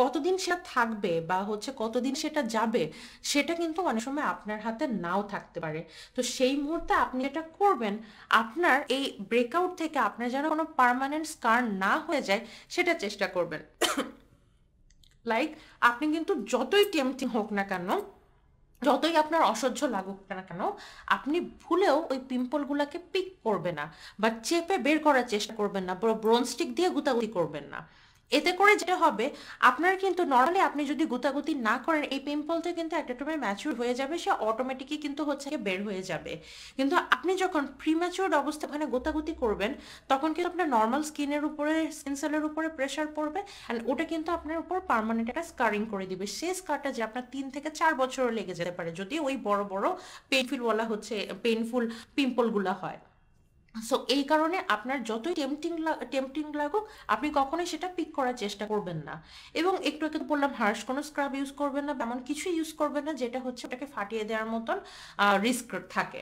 কতদিন সেটা থাকবে বা হচ্ছে কতদিন সেটা যাবে, সেটা কিন্তু অনেক সময় আপনার হাতে নাও থাকতে পারে। তো সেই মুহূর্তে আপনি যেটা করবেন, আপনার এই ব্রেকআউট থেকে আপনার যেন কোনো পার্মানেন্ট স্কার না হয়ে যায় সেটা চেষ্টা করবেন। লাইক আপনি কিন্তু যতই টেম্পটিং হোক না কেন, যতই আপনার অসহ্য লাগুক না কেন, আপনি ভুলেও ওই পিম্পলগুলোকে পিক করবে না বা চেপে বের করার চেষ্টা করবেন না, ব্রোন স্টিক দিয়ে গুতাগুতি করবেন না। এতে করে যেটা হবে, আপনার কিন্তু নর্মালি আপনি যদি গুতাগুতি না করেন, এই পিম্পলটা কিন্তু একটা সময় ম্যাচিউর হয়ে যাবে, সে অটোমেটিকই কিন্তু হচ্ছে গিয়ে বের হয়ে যাবে। কিন্তু আপনি যখন প্রিম্যাচিউর অবস্থা ওখানে গুতাগুতি করবেন, তখন কিন্তু আপনার নর্মাল স্কিনের উপরে, স্কিন সেলের উপরে প্রেশার পড়বে, অ্যান্ড ওটা কিন্তু আপনার উপর পার্মানেন্ট একটা স্কারিং করে দিবে। সেই স্কারটা যে আপনার 3 থেকে 4 বছরও লেগে যেতে পারে যদি ওই বড় বড় পেইনফুল বলা হচ্ছে পেইনফুল পিম্পলগুলো হয়। সো এই কারণে আপনার যতই টেম্পটিং লাগুক, আপনি কখনোই সেটা পিক করার চেষ্টা করবেন না। এবং একটু আগে বললাম, হার্শ কোনো স্ক্রাব ইউজ করবেন না, এমন কিছু ইউজ করবেন না যেটা হচ্ছে ওটাকে ফাটিয়ে দেওয়ার মতন রিস্ক থাকে।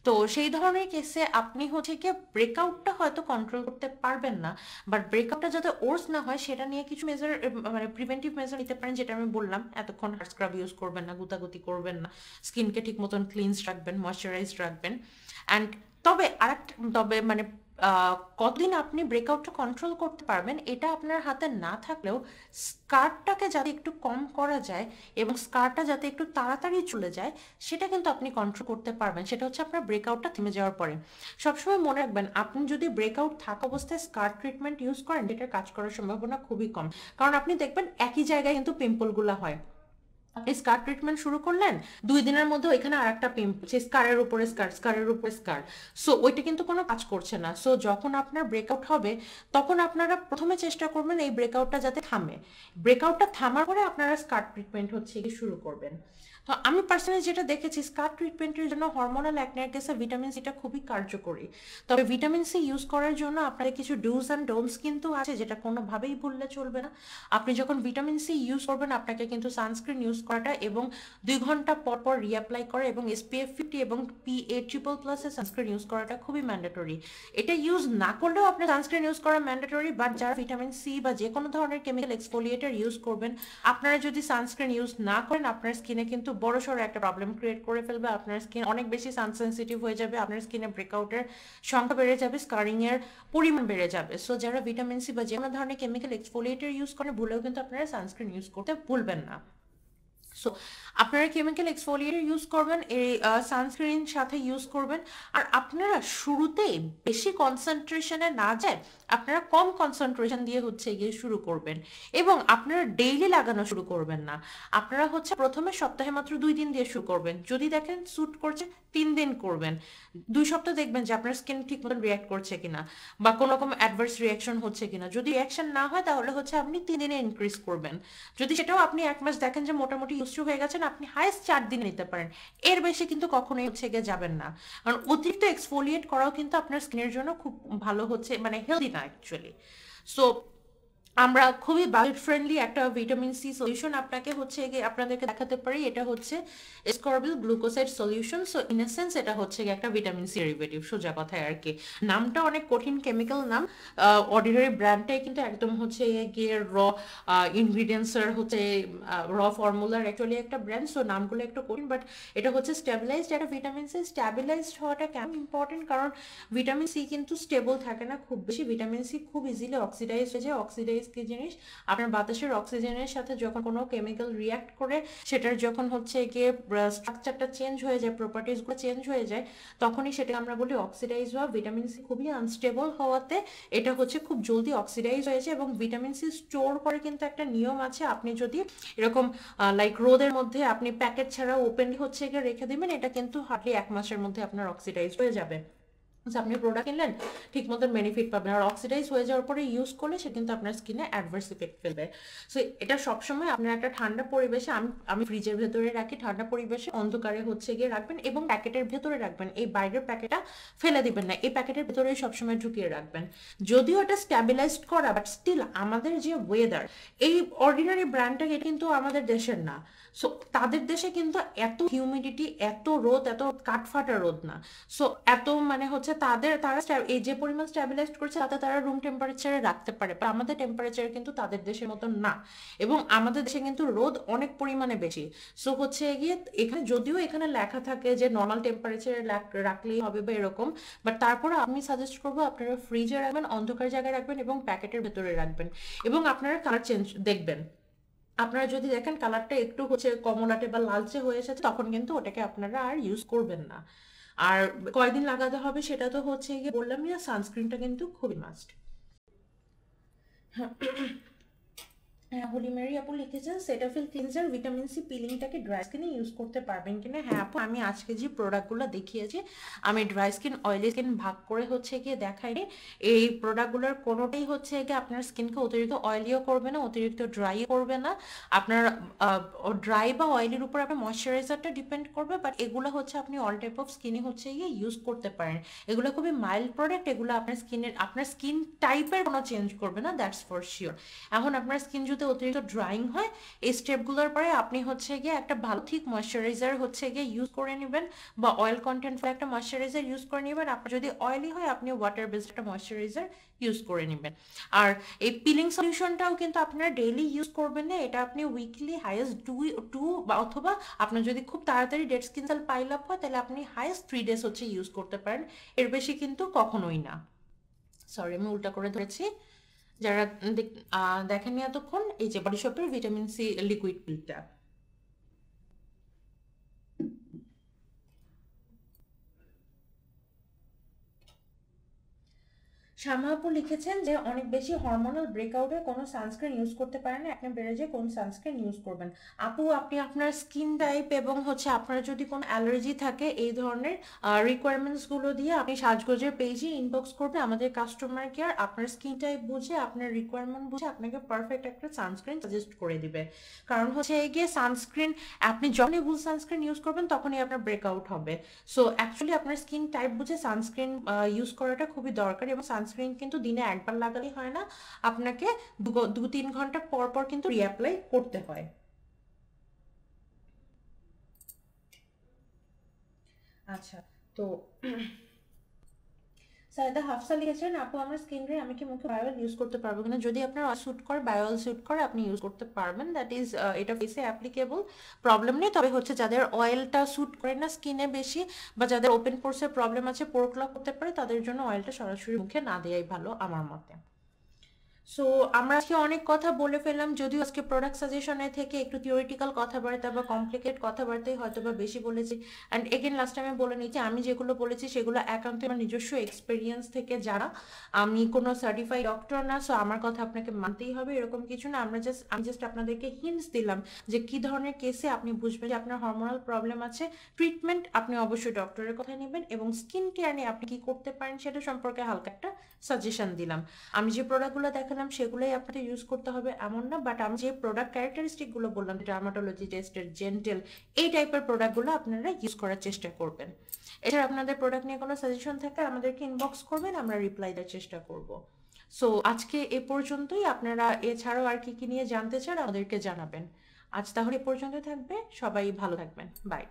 তো সেই ধরনের কেসে আপনি হচ্ছে গিয়ে ব্রেকআউটটা হয়তো কন্ট্রোল করতে পারবেন না, বাট ব্রেকআউটটা যাতে ওর্স না হয় সেটা নিয়ে কিছু মেজার, মানে প্রিভেন্টিভ মেজার নিতে পারেন, যেটা আমি বললাম, এতক্ষণ হার্ড স্ক্রাব ইউজ করবেন না, গুতাগুতি করবেন না, স্কিনকে ঠিক মতন ক্লিনস রাখবেন, ময়শ্চারাইজড রাখবেন। অ্যান্ড তবে মানে কতদিন আপনি ব্রেকআউটটা কন্ট্রোল করতে পারবেন এটা আপনার হাতে না থাকলেও, স্কারটাকে যাতে একটু কম করা যায় এবং স্কারটা যাতে একটু তাড়াতাড়ি চলে যায়, সেটা কিন্তু আপনি কন্ট্রোল করতে পারবেন। সেটা হচ্ছে আপনার ব্রেকআউটটা থেমে যাওয়ার পরে। সবসময় মনে রাখবেন, আপনি যদি ব্রেকআউট থাকা অবস্থায় স্কার ট্রিটমেন্ট ইউজ করেন, এটার কাজ করার সম্ভাবনা খুবই কম, কারণ আপনি দেখবেন একই জায়গায় কিন্তু পিম্পলগুলো হয়। আপনি স্কার ট্রিটমেন্ট শুরু করলেন, 2 দিনের মধ্যে ওইখানে আর একটা পিম্পল, সেই স্কারের উপরে স্কার, স্কারের উপরে স্কার। সো ওইটা কিন্তু কোনো কাজ করছে না। সো যখন আপনার ব্রেকআউট হবে, তখন আপনারা প্রথমে চেষ্টা করবেন এই ব্রেকআউটটা যাতে থামে। ব্রেকআউটটা থামার পরে আপনারা স্কার ট্রিটমেন্ট হচ্ছে গিয়ে শুরু করবেন। তো আমি পার্সোনালি যেটা দেখেছি, স্কার ট্রিটমেন্টের জন্য হরমোনাল অ্যাকনের কেসে ভিটামিন সিটা খুবই কার্যকরী। তবে ভিটামিন সি ইউজ করার জন্য আপনাদের কিছু ডুজ অ্যান্ড ডোন্টস কিন্তু আছে, যেটা কোনোভাবেই ভুললে চলবে না। আপনি যখন ভিটামিন সি ইউজ করবেন, আপনাকে কিন্তু সানস্ক্রিন ইউজ করাটা এবং 2 ঘন্টা পর পর রিঅ্যাপ্লাই করা এবং SPF 50 এবং PA+++ সানস্ক্রিন ইউজ করাটা খুবই ম্যান্ডেটরি। এটা ইউজ না করলেও আপনার সানস্ক্রিন ইউজ করা ম্যান্ডেটরি, বাট যারা ভিটামিন সি বা যে কোনো ধরনের কেমিক্যাল এক্সফোলিয়েটার ইউজ করবেন, আপনারা যদি সানস্ক্রিন ইউজ না করেন, আপনার স্কিনে কিন্তু বড়সড় একটা প্রবলেম ক্রিয়েট করে ফেলবে। আপনার স্কিন অনেক বেশি সানসেনসিটিভ হয়ে যাবে, আপনার স্কিনে ব্রেকআউটের সংখ্যা বেড়ে যাবে, স্কারিং এর পরিমাণ বেড়ে যাবে। সো যারা ভিটামিন সি বা যে কোনো ধরনের কেমিক্যাল এক্সফোলিয়েটার ইউজ করেন, ভুলেও কিন্তু আপনারা সানস্ক্রিন ইউজ করতে ভুলবেন না। সো আপনারা কেমিক্যাল এক্সফোলিয়েটার ইউজ করবেন, এই সানস্ক্রিন সাথে ইউজ করবেন। আর আপনারা শুরুতেই বেশি কনসেন্ট্রেশনে না যায়, আপনারা কম কনসেন্ট্রেশন দিয়ে হচ্ছে গিয়ে শুরু করবেন, এবং আপনারা ডেইলি লাগানো শুরু করবেন না। আপনারা হচ্ছে প্রথমে সপ্তাহে মাত্র 2 দিন দিয়ে শুরু করবেন, যদি দেখেন স্যুট করছে 3 দিন করবেন, 2 সপ্তাহ দেখবেন যে আপনার স্কিন ঠিক মতন রিয়াক্ট করছে কিনা বা কোনো রকম অ্যাডভার্স রিয়াকশন হচ্ছে কিনা। যদি রিয়াকশন না হয় তাহলে হচ্ছে আপনি 3 দিনে ইনক্রিজ করবেন। যদি সেটাও আপনি 1 মাস দেখেন যে মোটামুটি ইউজ হয়ে গেছেন, আপনি হাইস্ট 4 দিন নিতে পারেন, এর বেশি কিন্তু কখনোই হচ্ছে গিয়ে যাবেন না। কারণ অতিরিক্ত এক্সফোলিয়েট করাও কিন্তু আপনার স্কিনের জন্য খুব ভালো হচ্ছে, মানে হেলদি না অ্যাকচুয়ালি। সো আমরা খুবই বাজেট ফ্রেন্ডলি একটা ভিটামিন সি সলিউশন আপনাকে হচ্ছে আপনাদেরকে দেখাতে পারি। এটা হচ্ছে ascorbyl glucoside solution. So in a sense এটা হচ্ছে একটা ভিটামিন সি ডেরিভেটিভ, সোজা কথায় আর কি। নামটা অনেক কঠিন কেমিক্যাল নাম, অর্ডিনারি ব্র্যান্ডটাই কিন্তু একদম হচ্ছে গিয়ে র ইনগ্রিডিয়েন্টসের হচ্ছে র ফর্মুলার অ্যাকচুয়ালি একটা ব্র্যান্ড। সো নামগুলো একটু কঠিন, বাট এটা হচ্ছে স্টেবিলাইজড একটা ভিটামিন সি। স্টেবিলাইজড হওয়াটা কেন ইম্পর্টেন্ট, কারণ ভিটামিন সি কিন্তু স্টেবল থাকে না খুব বেশি। ভিটামিন সি খুব ইজিলি অক্সিডাইজ হয়ে যায়। অক্সিডাইজ কি জিনিস, আপনার বাতাসের অক্সিজেনের সাথে যখন কোনো কেমিক্যাল রিয়াক্ট করে সেটার যখন হচ্ছে গিয়ে স্ট্রাকচারটা চেঞ্জ হয়ে যায়, প্রপার্টিসগুলো চেঞ্জ হয়ে যায়, তখনই সেটাকে আমরা বলি অক্সিডাইজ হওয়া। ভিটামিন সি খুবই আনস্টেবল হওয়াতে এটা হচ্ছে খুব জলদি অক্সিডাইজ হয়েছে। এবং ভিটামিন সি স্টোর করে কিন্তু একটা নিয়ম আছে, আপনি যদি এরকম লাইক রোদের মধ্যে আপনি প্যাকেট ছাড়া ওপেনলি হচ্ছে গিয়ে রেখে দিবেন, এটা কিন্তু হার্ডলি 1 মাসের মধ্যে আপনার অক্সিডাইজ হয়ে যাবে। আপনি প্রোডাক্ট কিনলেন, ঠিক মতন বেনিফিট পাবেন। আর অক্সিডাইজ হয়ে যাওয়ার পরে ইউজ করলে সে কিন্তু আপনার স্কিনে অ্যাডভার্স ইফেক্ট ফেলবে। সো এটা সবসময় আপনার একটা ঠান্ডা পরিবেশে, আমি ফ্রিজের ভেতরে রাখি, ঠান্ডা পরিবেশে অন্ধকারে হচ্ছে গিয়ে রাখবেন এবং প্যাকেটের ভেতরে রাখবেন। এই বাইরের প্যাকেটটা ফেলে দিবেন না, এই প্যাকেটের ভেতরেই সবসময় ঢুকিয়ে রাখবেন। যদিও এটা স্ট্যাবিলাইজড করা, বাট স্টিল আমাদের যে ওয়েদার, এই অর্ডিনারি ব্র্যান্ডটা কিন্তু আমাদের দেশের না। সো তাদের দেশে কিন্তু এত হিউমিডিটি, এত রোদ, এত কাঠফাটা রোদ না। সো এত মানে হচ্ছে তারা এই যে পরিমাণ স্ট্যাবিলাইজড করছে তাতে তারা রুম টেম্পারেচারে রাখতে পারে, বা আমাদের টেম্পারেচার কিন্তু তাদের দেশের মতন না। এবং আমাদের দেশে কিন্তু রোদ অনেক পরিমাণে বেশি। সো হচ্ছে গিয়ে এখানে যদিও এখানে লেখা থাকে যে নর্মাল টেম্পারেচারে রাখলেই হবে বা এরকম, বাট তারপরে আমি সাজেস্ট করবো আপনারা ফ্রিজে রাখবেন, অন্ধকার জায়গায় রাখবেন এবং প্যাকেটের ভেতরে রাখবেন। এবং আপনারা কালার চেঞ্জ দেখবেন, আপনারা যদি দেখেন কালারটা একটু হচ্ছে কমলাটে বা লালচে হয়ে এসেছে, তখন কিন্তু ওটাকে আপনারা আর ইউজ করবেন না। আর কয়দিন লাগাতে হবে সেটা তো হচ্ছে গিয়ে বললাম না, সানস্ক্রিনটা কিন্তু খুবই মাস্ট। হ্যাঁ, হলিমারি আপু লিখেছেন সেটাফিল ক্লিনজার ভিটামিন সি পিলিংটাকে ড্রাই স্কিনে ইউজ করতে পারবেন কিনা। হ্যাঁ আপু, আমি আজকে যে প্রোডাক্টগুলো দেখিয়েছি, আমি ড্রাই স্কিন অয়েলি স্কিন ভাগ করে হচ্ছে গিয়ে দেখাইনি। এই প্রোডাক্টগুলোর কোনোটাই হচ্ছে গিয়ে আপনার স্কিনকে অতিরিক্ত অয়েলিও করবে না, অতিরিক্ত ড্রাইও করবে না। আপনার ড্রাই বা অয়েলির উপর আপনার ময়শ্চারাইজারটা ডিপেন্ড করবে, বাট এগুলো হচ্ছে আপনি অল টাইপ অফ স্কিনে হচ্ছে গিয়ে ইউজ করতে পারেন। এগুলো খুবই মাইল্ড প্রোডাক্ট, এগুলো আপনার স্কিন টাইপের কোনো চেঞ্জ করবে না, দ্যাটস ফর শিওর। এখন আপনার স্কিন যদি অতিরিক্ত ড্রাইং হয়, এই স্টেপগুলোর পরে আপনি হচ্ছে গিয়ে একটা ভালো ঠিক ময়শ্চারাইজার হচ্ছে গিয়ে ইউজ করে নেবেন, বা অয়েল কন্টেন্ট একটা ময়শ্চারাইজার ইউজ করে নেবেন। আপনার যদি অয়েলি হয়, আপনি ওয়াটার বেসড একটা ময়শ্চারাইজার ইউজ করে নেবেন। আর এই পিলিং সলিউশনটাও কিন্তু আপনারা ডেইলি ইউজ করবেন না, এটা আপনি উইকলি হাইয়েস্ট টু বা অথবা আপনার যদি খুব তাড়াতাড়ি dead skin cell pile up হয়, তাহলে আপনি হাইয়েস্ট 3 ডেজ হচ্ছে ইউজ করতে পারেন, এর বেশি কিন্তু কখনোই না। সরি, আমি উল্টা করে ধরেছি। যারা দেখেননি এতক্ষণ, এই যে বডি শপের ভিটামিন সি লিকুইড পিলটা। শ্যামা আপু লিখেছেন যে অনেক বেশি হরমোনাল ব্রেকআউটে কোনো সানস্ক্রিন ইউজ করতে পারেন না, আপনি বেড়ে যে কোন সানস্ক্রিন ইউজ করবেন। আপু, আপনি আপনার স্কিন টাইপ এবং হচ্ছে আপনার যদি কোনো অ্যালার্জি থাকে, এই ধরনের রিকোয়ারমেন্টসগুলো দিয়ে আপনি সাজগোজের পেজে ইনবক্স করবেন, আমাদের কাস্টমার কেয়ার আপনার স্কিন টাইপ বুঝে, আপনার রিকোয়ারমেন্ট বুঝে আপনাকে পারফেক্ট একটা সানস্ক্রিন সাজেস্ট করে দিবে। কারণ হচ্ছে গিয়ে সানস্ক্রিন আপনি যখনই ভুল সানস্ক্রিন ইউজ করবেন তখনই আপনার ব্রেকআউট হবে। সো অ্যাকচুয়ালি আপনার স্কিন টাইপ বুঝে সানস্ক্রিন ইউজ করাটা খুবই দরকার। এবং সানস্ক্রিন কিন্তু দিনে একবার লাগালেই হয় না, আপনাকে 2-3 ঘন্টা পর পর কিন্তু রিঅ্যাপ্লাই করতে হয়। আচ্ছা, তো সাইদা হাফসা লিখেছেন, আপু আমার স্কিন রে আমি কি মুখে বায়োল ইউজ করতে পারবো কিনা। যদি আপনার স্যুট করে, বায়োল স্যুট করে, আপনি ইউজ করতে পারবেন, দ্যাট ইজ এটা ফেসে অ্যাপ্লিকেবল, প্রবলেম নেই। তবে হচ্ছে যাদের অয়েলটা স্যুট করে না স্কিনে বেশি, বা যাদের ওপেন পোর্সের প্রবলেম আছে, পোর ক্লগ করতে পারে, তাদের জন্য অয়েলটা সরাসরি মুখে না দেওয়াই ভালো আমার মতে। সো আমরা আজকে অনেক কথা বলে ফেললাম, যদিও আজকে প্রোডাক্ট সাজেশনের থেকে একটু থিওরিটিক্যাল কথাবার্তা বা কমপ্লিকেট কথাবার্তাই হয়তো বা বেশি বলেছি। অ্যান্ড এগেন লাস্ট টাইমে বলে নিচ্ছি, আমি যেগুলো বলেছি সেগুলো একান্ত আমার নিজস্ব এক্সপিরিয়েন্স থেকে জানা। আমি কোনো সার্টিফাইড ডক্টর না, সো আমার কথা আপনাকে মানতেই হবে এরকম কিছু না। আমি জাস্ট আপনাদেরকে হিন্টস দিলাম যে কি ধরনের কেসে আপনি বুঝবেন যে আপনার হরমোনাল প্রবলেম আছে। ট্রিটমেন্ট আপনি অবশ্যই ডক্টরের কথা নেবেন, এবং স্কিন কেয়ার নিয়ে আপনি কি করতে পারেন সেটা সম্পর্কে হালকা একটা সাজেশন দিলাম। আমি যে প্রোডাক্টগুলো দেখালাম সেগুলোই আপনাদের ইউজ করতে হবে এমন না, বাট আমি যে প্রোডাক্ট ক্যারেক্টারিস্টিকগুলো বললাম, ডার্মাটোলজি টেস্টের, জেন্টেল, এই টাইপের প্রোডাক্টগুলো আপনারা ইউজ করার চেষ্টা করবেন। এছাড়া আপনাদের প্রোডাক্ট নিয়ে কোনো সাজেশন থাকলে আমাদেরকে ইনবক্স করবেন, আমরা রিপ্লাই দেওয়ার চেষ্টা করব। সো আজকে এ পর্যন্তই। আপনারা এছাড়াও আর কি কি নিয়ে জানতে চান আমাদেরকে জানাবেন। আজ তাহলে এ পর্যন্ত থাকবে, সবাই ভালো থাকবেন, বাই।